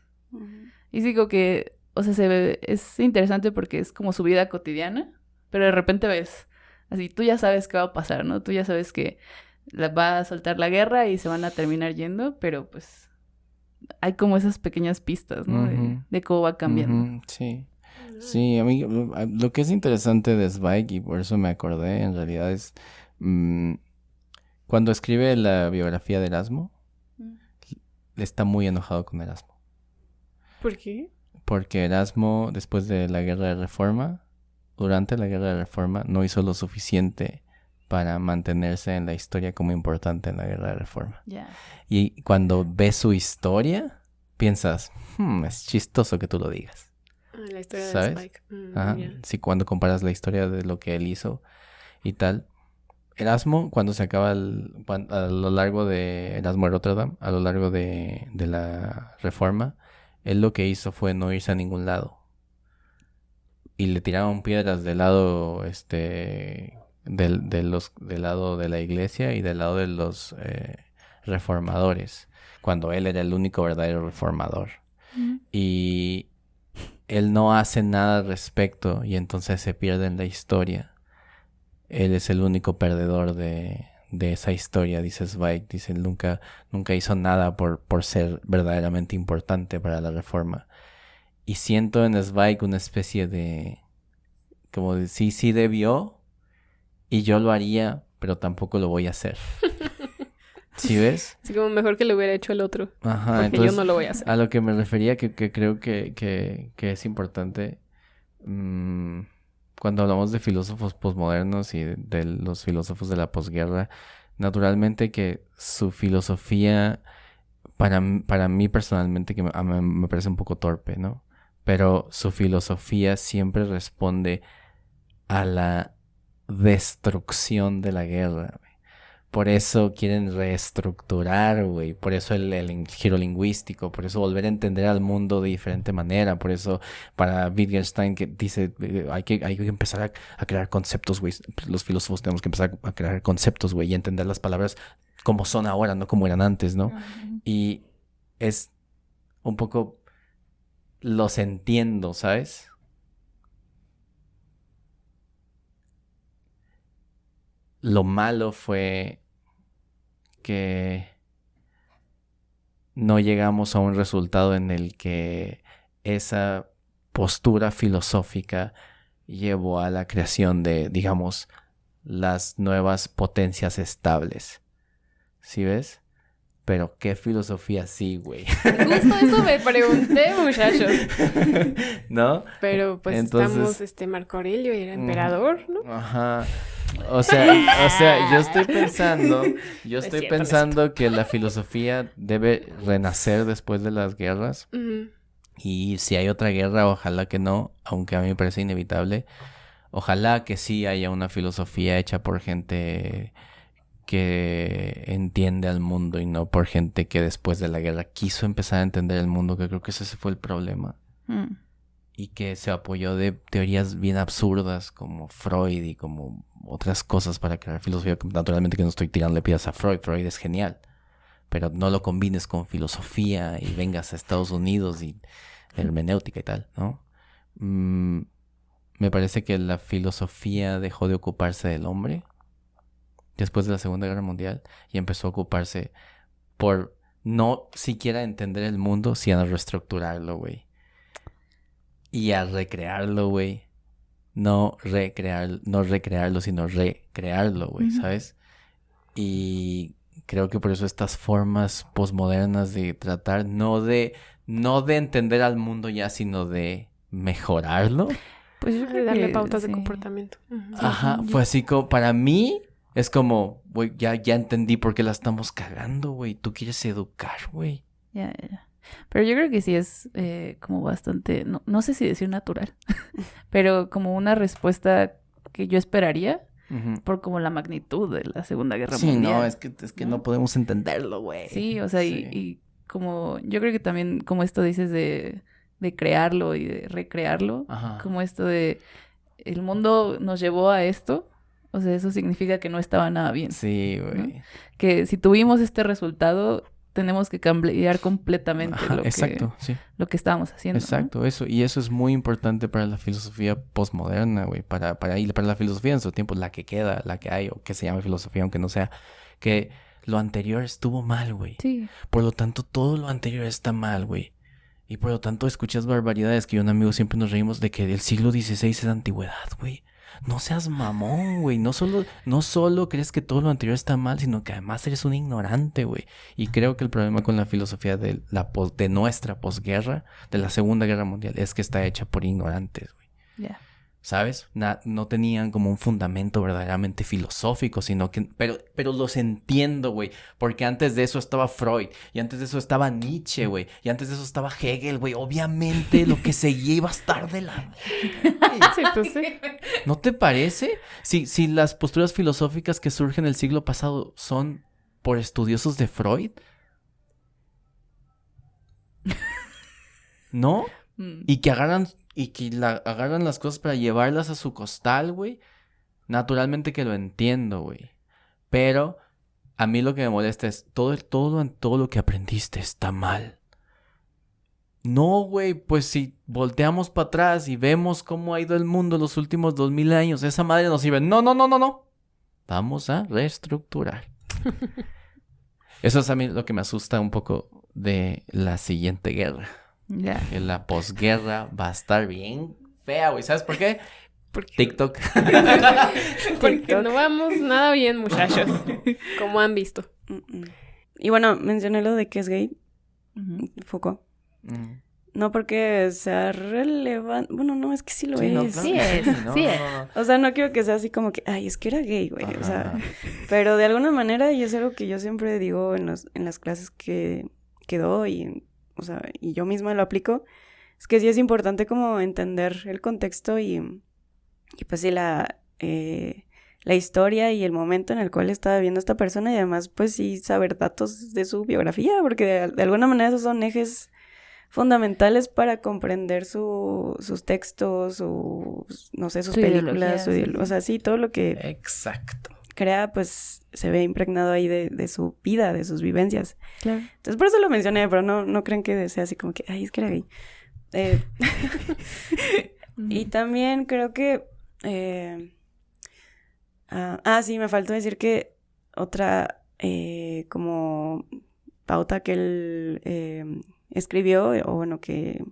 Y digo que, o sea, es interesante porque es como su vida cotidiana, pero de repente ves, así, tú ya sabes qué va a pasar, ¿no? Tú ya sabes que va a soltar la guerra y se van a terminar yendo, pero pues hay como esas pequeñas pistas, ¿no? De cómo va cambiando. Sí. Sí, a mí lo que es interesante de Zweig, y por eso me acordé, en realidad es cuando escribe la biografía de Erasmo, está muy enojado con Erasmo. ¿Por qué? Porque Erasmo, después de la Guerra de Reforma, durante la Guerra de Reforma, no hizo lo suficiente para mantenerse en la historia como importante en la Guerra de Reforma. Y cuando ves su historia, piensas, es chistoso que tú lo digas. La historia ¿sabes? de Spike. Ajá. Sí, cuando comparas la historia de lo que él hizo y tal. Erasmo, cuando se acaba a lo largo de Erasmo de Rotterdam, a lo largo de la Reforma, él lo que hizo fue no irse a ningún lado. Y le tiraron piedras del lado, del lado de la iglesia y del lado de los reformadores, cuando él era el único verdadero reformador. Y él no hace nada al respecto y entonces se pierde en la historia. Él es el único perdedor de esa historia, dice Zweig. Dice, nunca hizo nada por ser verdaderamente importante para la reforma. Y siento en Zweig una especie de, como de, sí debió, y yo lo haría, pero tampoco lo voy a hacer. ¿Sí ves? Sí, como mejor que lo hubiera hecho el otro. Ajá, porque entonces, yo no lo voy a hacer. A lo que me refería, que creo que es importante, cuando hablamos de filósofos posmodernos y de los filósofos de la posguerra, naturalmente que su filosofía, para mí personalmente, que me parece un poco torpe, ¿no? Pero su filosofía siempre responde a la destrucción de la guerra, güey. Por eso quieren reestructurar, güey. Por eso el giro lingüístico. Por eso volver a entender al mundo de diferente manera. Por eso para Wittgenstein que dice hay que empezar a crear conceptos, güey. Los filósofos tenemos que empezar a crear conceptos, güey. Y entender las palabras como son ahora, no como eran antes, ¿no? Y es un poco... Los entiendo, ¿sabes? Lo malo fue que no llegamos a un resultado en el que esa postura filosófica llevó a la creación de, digamos, las nuevas potencias estables. ¿Sí ves? Pero qué filosofía sí, güey. Justo eso me pregunté, muchachos. ¿No? Pero pues entonces, estamos, Marco Aurelio y era emperador, ¿no? Ajá. O sea, yo estoy pensando que la filosofía debe renacer después de las guerras. Y si hay otra guerra, ojalá que no, aunque a mí me parece inevitable. Ojalá que sí haya una filosofía hecha por gente que entiende al mundo y no por gente que después de la guerra quiso empezar a entender el mundo, que creo que ese fue el problema. Y que se apoyó de teorías bien absurdas como Freud y como otras cosas para crear filosofía. Naturalmente que no estoy tirándole piedras a Freud. Freud es genial. Pero no lo combines con filosofía y vengas a Estados Unidos y hermenéutica y tal, ¿no? Me parece que la filosofía dejó de ocuparse del hombre después de la Segunda Guerra Mundial y empezó a ocuparse por no siquiera entender el mundo, sino a reestructurarlo, güey. Y a recrearlo, güey. No recrearlo, sino recrearlo, güey, ¿sabes? Y creo que por eso estas formas posmodernas de tratar, no de entender al mundo ya, sino de mejorarlo. Pues yo De creo darle que pautas de sí. comportamiento. Ujú. Ajá, fue así como, para mí, es como, güey, ya entendí por qué la estamos cagando, güey. Tú quieres educar, güey. Ya. Pero yo creo que sí es como bastante, no sé si decir natural, pero como una respuesta que yo esperaría Ujú. por como la magnitud de la Segunda Guerra Sí, Mundial. no, es que no podemos entenderlo, güey. Sí, o sea, Sí. y como, yo creo que también como esto dices de crearlo y de recrearlo, Ajá. como esto de el mundo nos llevó a esto, o sea, eso significa que no estaba nada bien. Sí, güey. Que si tuvimos este resultado, tenemos que cambiar completamente Ajá, exacto, sí. lo que estábamos haciendo. ¿no? Exacto, eso. Y eso es muy importante para la filosofía postmoderna, güey. Para la filosofía en su tiempo, la que queda, la que hay, o que se llame filosofía, aunque no sea, que lo anterior estuvo mal, güey. Sí. Por lo tanto, todo lo anterior está mal, güey. Y por lo tanto, escuchas barbaridades que yo y un amigo siempre nos reímos de que el siglo XVI es antigüedad, güey. No seas mamón, güey. No solo crees que todo lo anterior está mal, sino que además eres un ignorante, güey. Y creo que el problema con la filosofía de nuestra posguerra, de la Segunda Guerra Mundial, es que está hecha por ignorantes, güey. Ya. ¿Sabes? No tenían como un fundamento verdaderamente filosófico, sino que... Pero los entiendo, güey. Porque antes de eso estaba Freud. Y antes de eso estaba Nietzsche, güey. Y antes de eso estaba Hegel, güey. Obviamente lo que seguía iba a estar de la... Sí, pues sí. ¿No te parece? Si las posturas filosóficas que surgen el siglo pasado son por estudiosos de Freud. ¿No? Y que agarran las cosas para llevarlas a su costal, güey. Naturalmente que lo entiendo, güey. Pero a mí lo que me molesta es todo lo que aprendiste está mal. No, güey, pues si volteamos para atrás y vemos cómo ha ido el mundo los últimos 2000 años, esa madre nos sirve. No. Vamos a reestructurar. Eso es a mí lo que me asusta un poco de la siguiente guerra. Ya. Que la posguerra va a estar bien fea, güey. ¿Sabes por qué? Porque, TikTok. porque no vamos nada bien, muchachos. Como han visto. Y bueno, mencioné lo de que es gay, Ujú. Foucault. Mm. No porque sea relevante. Bueno, no, es que sí lo Sí, no, es. claro Sí que es, no, sí no, es. no. O sea, no quiero que sea así como que, ay, es que era gay, güey. O sea, Ajá. pero de alguna manera, y es algo que yo siempre digo en las clases que doy, o sea, y yo misma lo aplico, es que sí es importante como entender el contexto y pues sí la historia y el momento en el cual estaba viviendo esta persona y además pues sí saber datos de su biografía, porque de alguna manera esos son ejes fundamentales para comprender sus textos, no sé, sus Su películas, ideología, sí. o sea, sí, todo lo que Exacto. crea, pues se ve impregnado ahí de su vida, de sus vivencias. Claro. Entonces, por eso lo mencioné, pero no creen que sea así como que, ay, es que era gay. Y también creo que... sí, me faltó decir que otra como pauta que él escribió, o bueno, que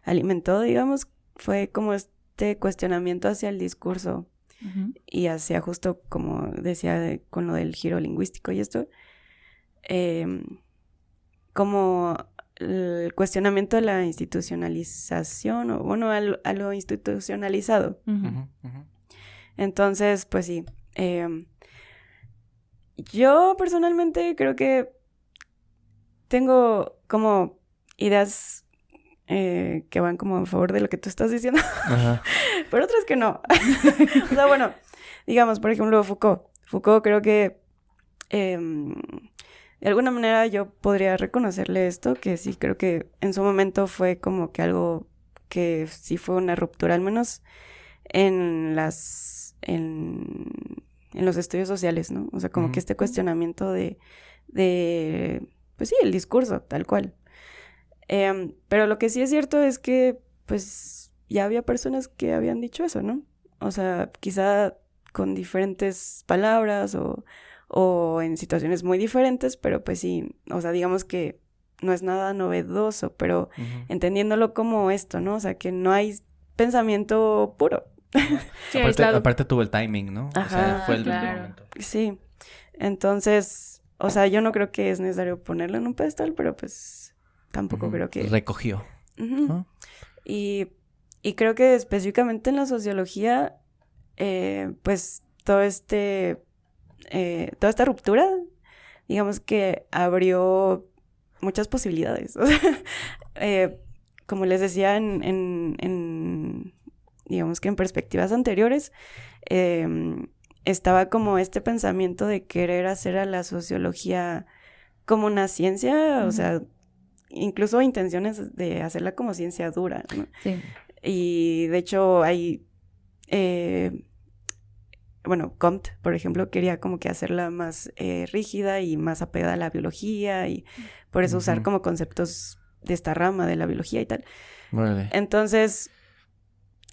alimentó, digamos, fue como este cuestionamiento hacia el discurso Ujú. y hacia justo como decía con lo del giro lingüístico y esto, como el cuestionamiento de la institucionalización, o bueno, a lo institucionalizado. Ujú. Ujú, ujú. Entonces, pues sí. Yo personalmente creo que tengo como ideas que van como en favor de lo que tú estás diciendo, Ajá. pero otras que no. O sea, bueno, digamos, por ejemplo, Foucault. Foucault creo que de alguna manera yo podría reconocerle esto, que sí creo que en su momento fue como que algo que sí fue una ruptura, al menos en los estudios sociales, ¿no? O sea, como Ujú. que este cuestionamiento de, pues sí, el discurso, tal cual. Pero lo que sí es cierto es que, pues, ya había personas que habían dicho eso, ¿no? O sea, quizá con diferentes palabras o en situaciones muy diferentes, pero pues sí, o sea, digamos que no es nada novedoso, pero Ujú. entendiéndolo como esto, ¿no? O sea, que no hay pensamiento puro. Sí, aislado. Aparte tuvo el timing, ¿no? O sea, Ajá, fue el claro. momento. Sí, entonces, o sea, yo no creo que es necesario ponerlo en un pedestal, pero pues tampoco creo que... Recogió. Ujú. ¿No? Y creo que específicamente en la sociología, pues toda esta ruptura, digamos que abrió muchas posibilidades. O sea, como les decía digamos que en perspectivas anteriores, estaba como este pensamiento de querer hacer a la sociología como una ciencia, o sea, incluso intenciones de hacerla como ciencia dura, ¿no? Sí. Y de hecho hay, Comte, por ejemplo, quería como que hacerla más rígida y más apegada a la biología y por eso usar como conceptos de esta rama de la biología y tal. Órale. Entonces,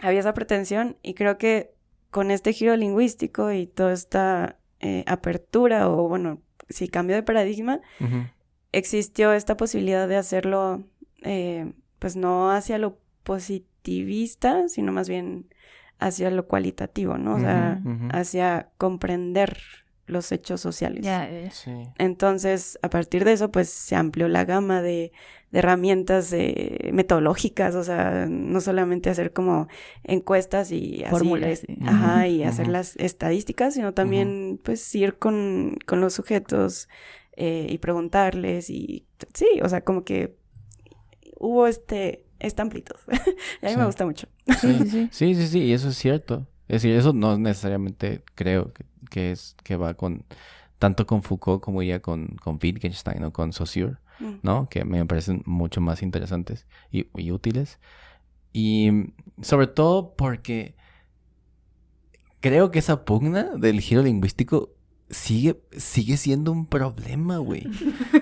había esa pretensión y creo que con este giro lingüístico y toda esta apertura o, bueno, sí, cambio de paradigma, Ujú. existió esta posibilidad de hacerlo, pues no hacia lo positivista, sino más bien hacia lo cualitativo, ¿no? O sea, Ujú. hacia comprender los hechos sociales. Ya, Sí. Entonces, a partir de eso, pues se amplió la gama de herramientas metodológicas, o sea, no solamente hacer como encuestas y así, Fórmulas, sí. ajá, y Ujú. hacer las estadísticas, sino también, pues, ir con los sujetos y preguntarles y sí, o sea, como que hubo esta amplitud. Y a mí me Sí. gusta mucho. Sí, y eso es cierto. Es decir, eso no necesariamente creo que va tanto con Foucault como ya con Wittgenstein o con Saussure, ¿no? Que me parecen mucho más interesantes y útiles. Y sobre todo porque creo que esa pugna del giro lingüístico sigue siendo un problema, güey.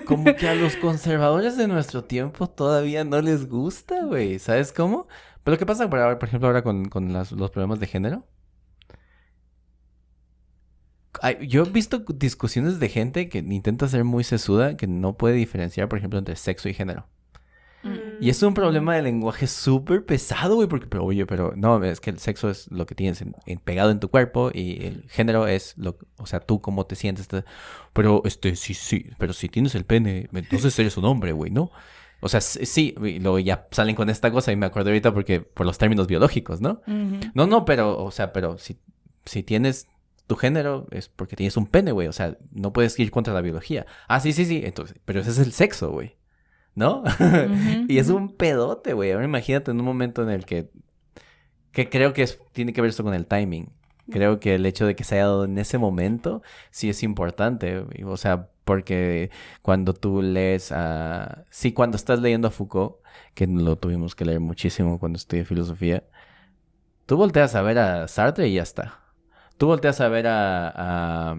Como que a los conservadores de nuestro tiempo todavía no les gusta, güey. ¿Sabes cómo? Pero ¿qué pasa, por ejemplo, ahora con los problemas de género? Yo he visto discusiones de gente que intenta ser muy sesuda, que no puede diferenciar, por ejemplo, entre sexo y género. Y es un problema de lenguaje súper pesado, güey, porque, pero no, es que el sexo es lo que tienes pegado en tu cuerpo y el género es o sea, tú cómo te sientes. Pero, sí, pero si tienes el pene, entonces eres un hombre, güey, ¿no? O sea, sí, y luego ya salen con esta cosa y me acuerdo ahorita porque por los términos biológicos, ¿no? No, pero, o sea, pero si tienes tu género es porque tienes un pene, güey, o sea, no puedes ir contra la biología. Ah, sí, entonces, pero ese es el sexo, güey. ¿No? Y es un pedote, güey. Ahora imagínate en un momento en el que creo que tiene que ver esto con el timing. Creo que el hecho de que se haya dado en ese momento sí es importante. O sea, porque cuando tú lees cuando estás leyendo a Foucault, que lo tuvimos que leer muchísimo cuando estudié filosofía, tú volteas a ver a Sartre y ya está. Tú volteas a ver a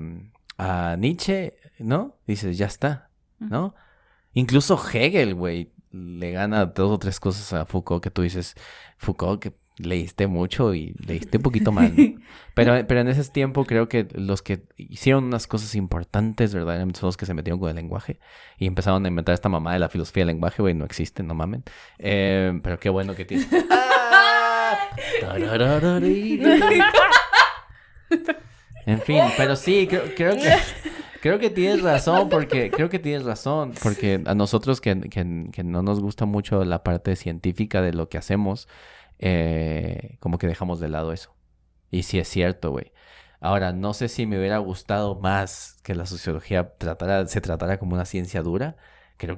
Nietzsche, ¿no? Dices, ya está, ¿no? Incluso Hegel, güey, le gana 2 o 3 cosas a Foucault que tú dices, Foucault, que leíste mucho y leíste un poquito mal, ¿no? Pero en ese tiempo creo que los que hicieron unas cosas importantes, verdaderamente, son los que se metieron con el lenguaje y empezaron a inventar esta mamá de la filosofía del lenguaje, güey, no existe, no mamen. Pero qué bueno que tiene... En fin, pero sí, creo que tienes razón, porque a nosotros que no nos gusta mucho la parte científica de lo que hacemos, como que dejamos de lado eso. Y sí es cierto, güey. Ahora, no sé si me hubiera gustado más que la sociología se tratara como una ciencia dura. Creo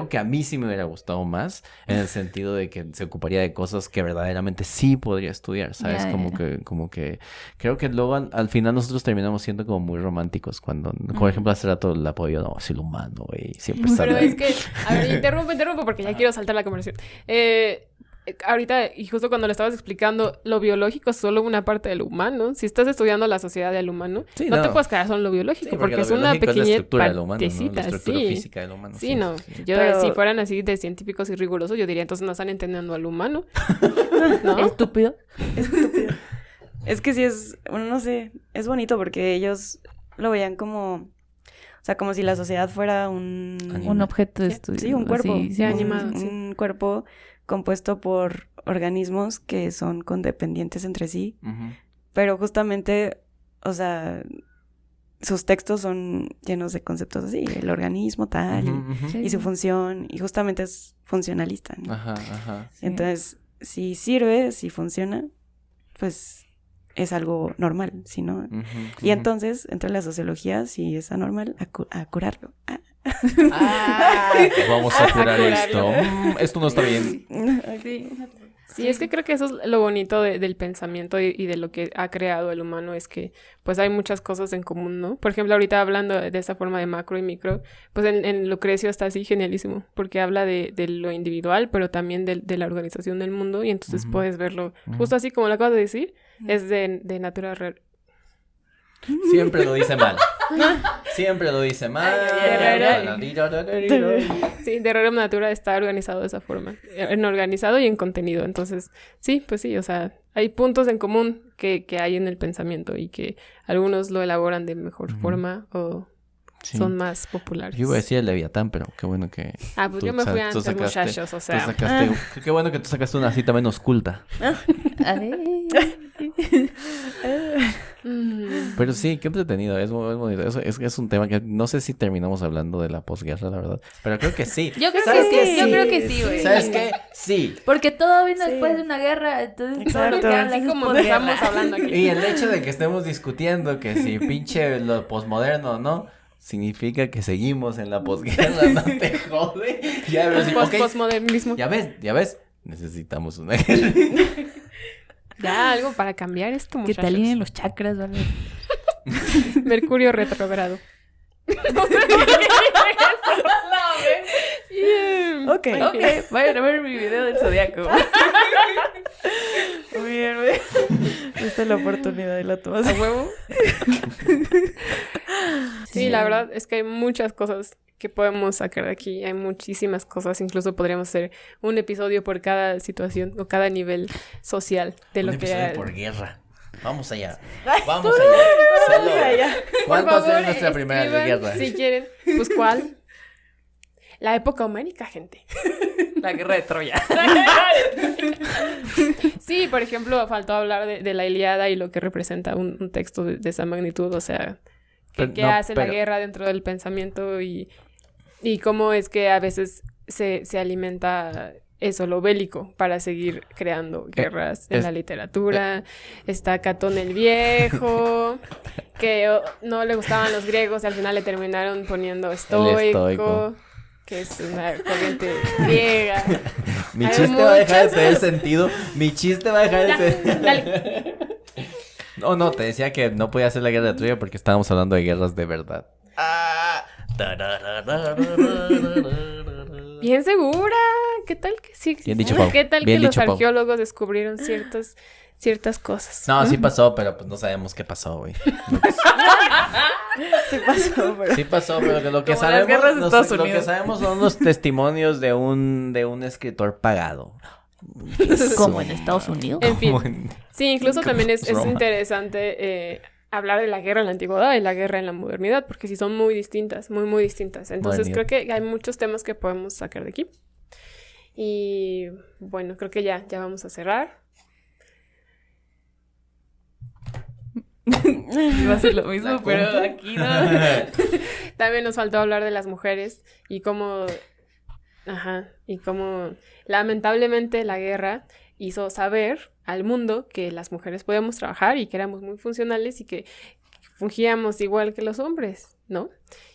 que a mí sí me hubiera gustado más, en el sentido de que se ocuparía de cosas que verdaderamente sí podría estudiar, ¿sabes? Como que creo que luego al final nosotros terminamos siendo como muy románticos cuando, por ejemplo, hace rato el apoyo, no, es el humano, güey, siempre Pero sale. es que, a ver, interrumpo porque ya quiero saltar la conversación. Ahorita, y justo cuando lo estabas explicando, lo biológico es solo una parte del humano. Si estás estudiando la sociedad del humano, Sí, no te puedes quedar solo en lo biológico, Sí, porque es lo una biológico es la pequeña estructura del humano, ¿no? partecita, La estructura sí. física del humano. Sí, no. Yo, Pero- si fueran así de científicos y rigurosos, yo diría, entonces no están entendiendo al humano. ¿No? Estúpido. Estúpido. Es que sí bueno, no sé, es bonito porque ellos lo veían como, o sea, como si la sociedad fuera Un objeto de estudio. sí, un cuerpo. así, sí, animado, sí. Un cuerpo compuesto por organismos que son condependientes entre sí. Ujú. Pero justamente, o sea, sus textos son llenos de conceptos así, el organismo tal, y su función, y justamente es funcionalista, ¿no? Ajá. Sí. Entonces, si sirve, si funciona, pues es algo normal, si no... Y entonces entra la sociología, si es anormal, a curarlo. Vamos a curar curarlo. esto. Esto no está bien. Sí. Sí, es que creo que eso es lo bonito del pensamiento y de lo que ha creado el humano, es que pues hay muchas cosas en común, ¿no? Por ejemplo, ahorita hablando de esa forma de macro y micro, pues en Lucrecio está así genialísimo, porque habla de lo individual, pero también de la organización del mundo, y entonces puedes verlo, justo así como lo acabas de decir, es de natura Siempre lo dice mal. Siempre lo dice mal. Sí, de Rerum Natura está organizado de esa forma, en organizado y en contenido. Entonces, sí, pues sí, o sea, hay puntos en común que hay en el pensamiento y que algunos lo elaboran de mejor forma o son más populares. Yo iba a decir el Leviatán, pero qué bueno que... Pues yo me fui antes, muchachos, o sea. Qué bueno que tú sacaste una cita menos culta. A ver. Pero sí, qué entretenido, es muy bonito. Es un tema que no sé si terminamos hablando de la posguerra, la verdad. Pero creo que sí. Yo creo ¿Sabes que qué? sí, yo creo que sí, güey. ¿Sabes qué? Sí. Porque todo vino Sí. después de una guerra, entonces Exacto. todo lo que hablas Así es como posguerra. estamos hablando aquí. Y el hecho de que estemos discutiendo que si pinche lo posmoderno, ¿no? Significa que seguimos en la posguerra, no te jode. Ya ves, ok, Postmodernismo. ya ves. Necesitamos una guerra. Ya, algo para cambiar esto, Que muchachos. te alineen los chakras, ¿vale? Mercurio retrogrado. Ok. Ok, vayan a ver mi video del zodiaco. Muy bien, muy bien. Esta es la oportunidad y la tomas. ¿A huevo? Sí, la verdad es que hay muchas cosas que podemos sacar de aquí. Hay muchísimas cosas. Incluso podríamos hacer un episodio por cada situación o cada nivel social de lo Un que... episodio por guerra. Vamos allá. Vamos allá. Solo. ¿Cuál va a ser nuestra primera escriban, guerra? si quieren. Pues, ¿cuál? La época homérica, gente. La guerra de Troya. Sí, por ejemplo, faltó hablar de la Ilíada y lo que representa un texto de esa magnitud. O sea, ¿qué hace la guerra dentro del pensamiento y cómo es que a veces se alimenta eso, lo bélico, para seguir creando guerras en la literatura? Está Catón el Viejo, que no le gustaban los griegos y al final le terminaron poniendo estoico, que es una corriente griega. Mi Hay chiste va a dejar de muchas tener cosas. sentido. Mi chiste va a dejar de tener... Dale. No, te decía que no podía hacer la guerra de Troya porque estábamos hablando de guerras de verdad. Bien segura. ¿Qué tal que sí? Bien dicho, Pau. ¿Qué tal Bien que los dicho, Pau. arqueólogos descubrieron ciertas cosas? No, sí pasó, pero pues no sabemos qué pasó, güey. Sí pasó, pero... Sí pasó, pero que lo que Como las guerras sabemos, de no Estados sé, lo que Unidos. sabemos son los testimonios de un escritor pagado. Como en Estados Unidos. En fin. Como en- Sí, incluso también es Roma. interesante hablar de la guerra en la antigüedad y la guerra en la modernidad, porque sí son muy distintas, muy, muy distintas. Entonces Modernidad. creo que hay muchos temas que podemos sacar de aquí. Y bueno, creo que ya vamos a cerrar. Iba a ser lo mismo, pero aquí no. También nos faltó hablar de las mujeres y cómo lamentablemente la guerra hizo saber al mundo que las mujeres podíamos trabajar y que éramos muy funcionales y que fungíamos igual que los hombres, ¿no?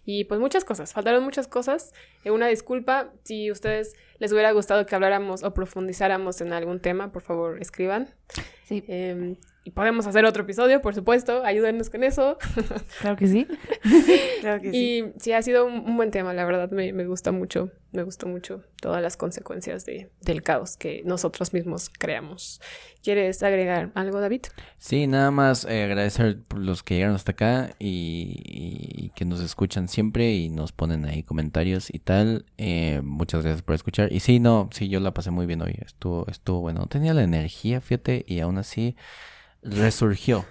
Y pues muchas cosas, faltaron muchas cosas. Una disculpa, si a ustedes les hubiera gustado que habláramos o profundizáramos en algún tema, por favor escriban. Sí, Y podemos hacer otro episodio, por supuesto, ayúdennos con eso. claro que sí. Claro que sí. Y sí, ha sido un buen tema, la verdad, me gustó mucho todas las consecuencias del caos que nosotros mismos creamos. ¿Quieres agregar algo, David? Sí, nada más agradecer por los que llegaron hasta acá y que nos escuchan siempre y nos ponen ahí comentarios y tal. Muchas gracias por escuchar. Y sí, yo la pasé muy bien hoy. Estuvo bueno. No tenía la energía, fíjate, y aún así resurgió.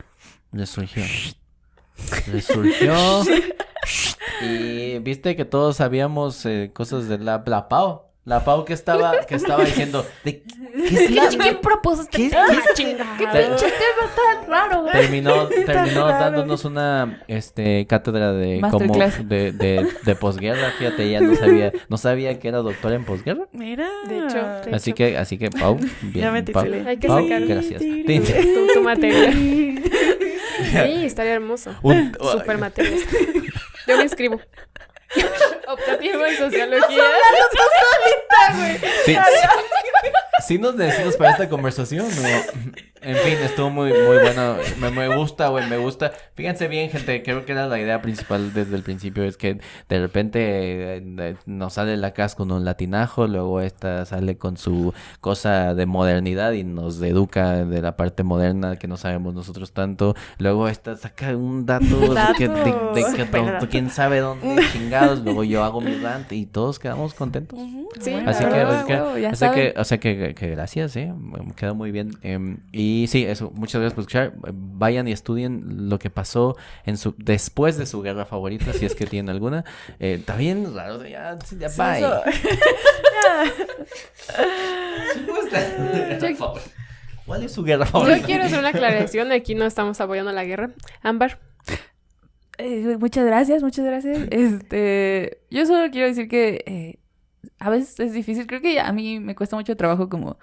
Y viste que todos sabíamos cosas de la Pau. La Pau que estaba diciendo, ¿qué es la... ¿Quién propuso este tema? ¿Qué pinche tema tan raro? Terminó dándonos una cátedra de cómo Masterclass. de posguerra. Fíjate, ella no sabía que era doctora en posguerra. Mira. De hecho. Así que Pau, bien. Ya me Pau, titulé. Hay que Pau, sacar gracias. tu materia. Sí, estaría hermoso. Super materias. Yo me inscribo. Optativo en sociología. Sí, sí nos decimos para esta conversación, ¿no? En fin, estuvo muy bueno. Me gusta, güey, me gusta. Fíjense bien, gente, creo que era la idea principal desde el principio, es que de repente nos sale la CAS con un latinajo, luego esta sale con su cosa de modernidad y nos educa de la parte moderna que no sabemos nosotros tanto. Luego esta saca un dato de quién sabe dónde chingados, luego yo hago mi rant y todos quedamos contentos. Sí, Así ya saben. que gracias, me quedó muy bien. Y sí, eso, muchas gracias por escuchar. Vayan y estudien lo que pasó después de su guerra favorita, si es que tienen alguna. Está bien raro, ya bye. ¿Cuál es su guerra Yo favorita? quiero hacer una aclaración. Aquí no estamos apoyando la guerra. Ámbar. Muchas gracias. Yo solo quiero decir que a veces es difícil. Creo que a mí me cuesta mucho trabajo como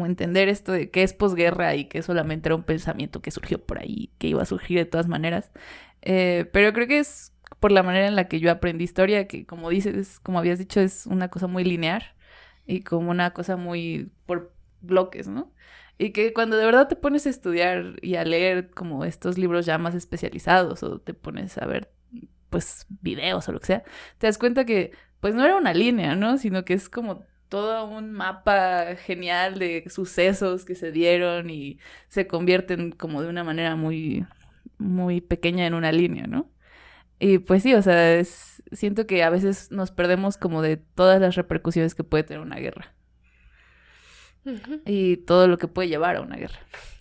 entender esto de qué es posguerra y que solamente era un pensamiento que surgió por ahí, que iba a surgir de todas maneras. Pero creo que es por la manera en la que yo aprendí historia, que como dices, como habías dicho, es una cosa muy lineal y como una cosa muy por bloques, ¿no? Y que cuando de verdad te pones a estudiar y a leer como estos libros ya más especializados o te pones a ver pues videos o lo que sea, te das cuenta que pues no era una línea, ¿no? Sino que es como todo un mapa genial de sucesos que se dieron y se convierten como de una manera muy, muy pequeña en una línea, ¿no? Y pues sí, o sea, siento que a veces nos perdemos como de todas las repercusiones que puede tener una guerra Ujú. y todo lo que puede llevar a una guerra.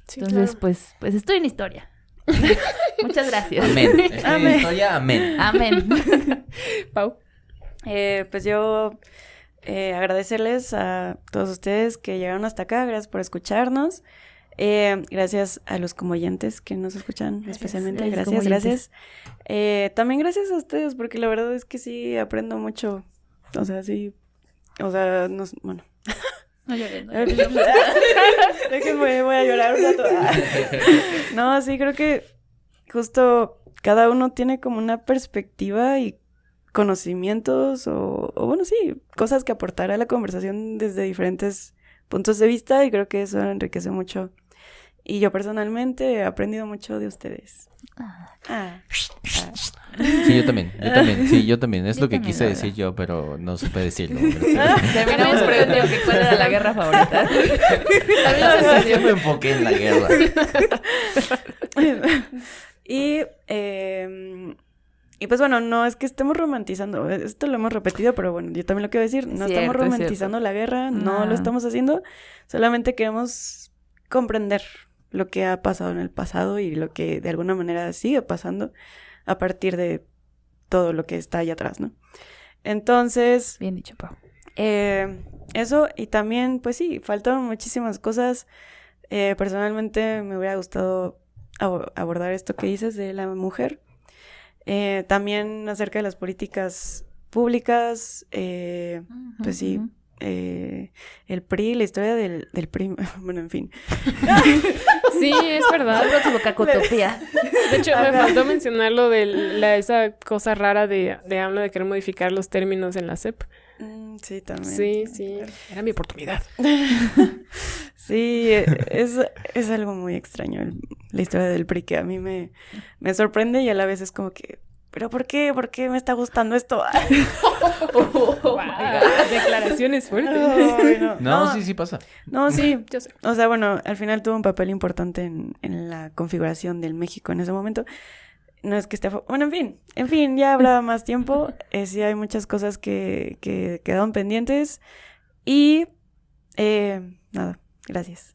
Sí, Entonces, claro. pues estoy en historia. Muchas gracias. Amén. Estoy en historia, amén. Amén. Pau. Pues yo agradecerles a todos ustedes que llegaron hasta acá. Gracias por escucharnos. Gracias a los comoyentes que nos escuchan especialmente. Gracias. También gracias a ustedes, porque la verdad es que sí aprendo mucho. O sea, sí. O sea, bueno. No llores, no Déjenme, voy a llorar un rato. No, sí, creo que justo cada uno tiene como una perspectiva y conocimientos o bueno, sí, cosas que aportar a la conversación desde diferentes puntos de vista y creo que eso enriquece mucho. Y yo personalmente he aprendido mucho de ustedes. Sí, yo también. Sí, yo también. Es Yo lo que también, quise la decir yo, pero no supe decirlo. Terminamos preguntando que cuál era la guerra favorita. Yo me enfoqué en la guerra. Y pues bueno, no es que estemos romantizando, esto lo hemos repetido, pero bueno, yo también lo quiero decir, no estamos romantizando la guerra, no lo estamos haciendo, solamente queremos comprender lo que ha pasado en el pasado y lo que de alguna manera sigue pasando a partir de todo lo que está allá atrás, ¿no? Entonces, Bien dicho, Pau. eso, y también, pues sí, faltaron muchísimas cosas. Personalmente me hubiera gustado abordar esto que dices de la mujer. También acerca de las políticas públicas, pues sí, el PRI, la historia del PRI, bueno, en fin. Sí, es verdad. Próximo cacotopía. De hecho, me faltó mencionar lo de esa cosa rara de AMLO de querer modificar los términos en la SEP. Sí, también. Sí. Era mi oportunidad. Sí, es algo muy extraño la historia del PRI que a mí me sorprende y a la vez es como que, ¿pero por qué? ¿Por qué me está gustando esto? Wow, declaraciones fuertes. Ay, No, sí pasa. No, sí. Yo sé. O sea, bueno, al final tuvo un papel importante en la configuración del México en ese momento. No es que esté... Bueno, en fin, ya hablaba más tiempo. Sí hay muchas cosas que quedaron pendientes. Y... nada, gracias.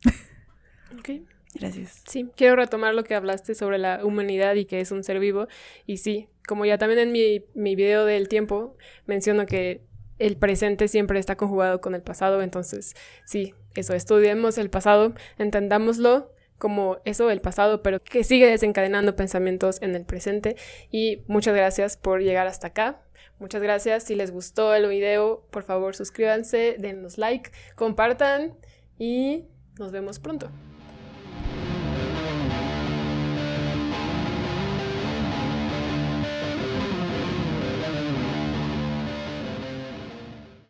Ok. Gracias. Sí, quiero retomar lo que hablaste sobre la humanidad y que es un ser vivo. Y sí, como ya también en mi video del tiempo menciono que el presente siempre está conjugado con el pasado. Entonces, sí, eso, estudiemos el pasado, entendámoslo como eso, el pasado, pero que sigue desencadenando pensamientos en el presente. Y muchas gracias por llegar hasta acá. Muchas gracias. Si les gustó el video, por favor suscríbanse, denos like, compartan y nos vemos pronto.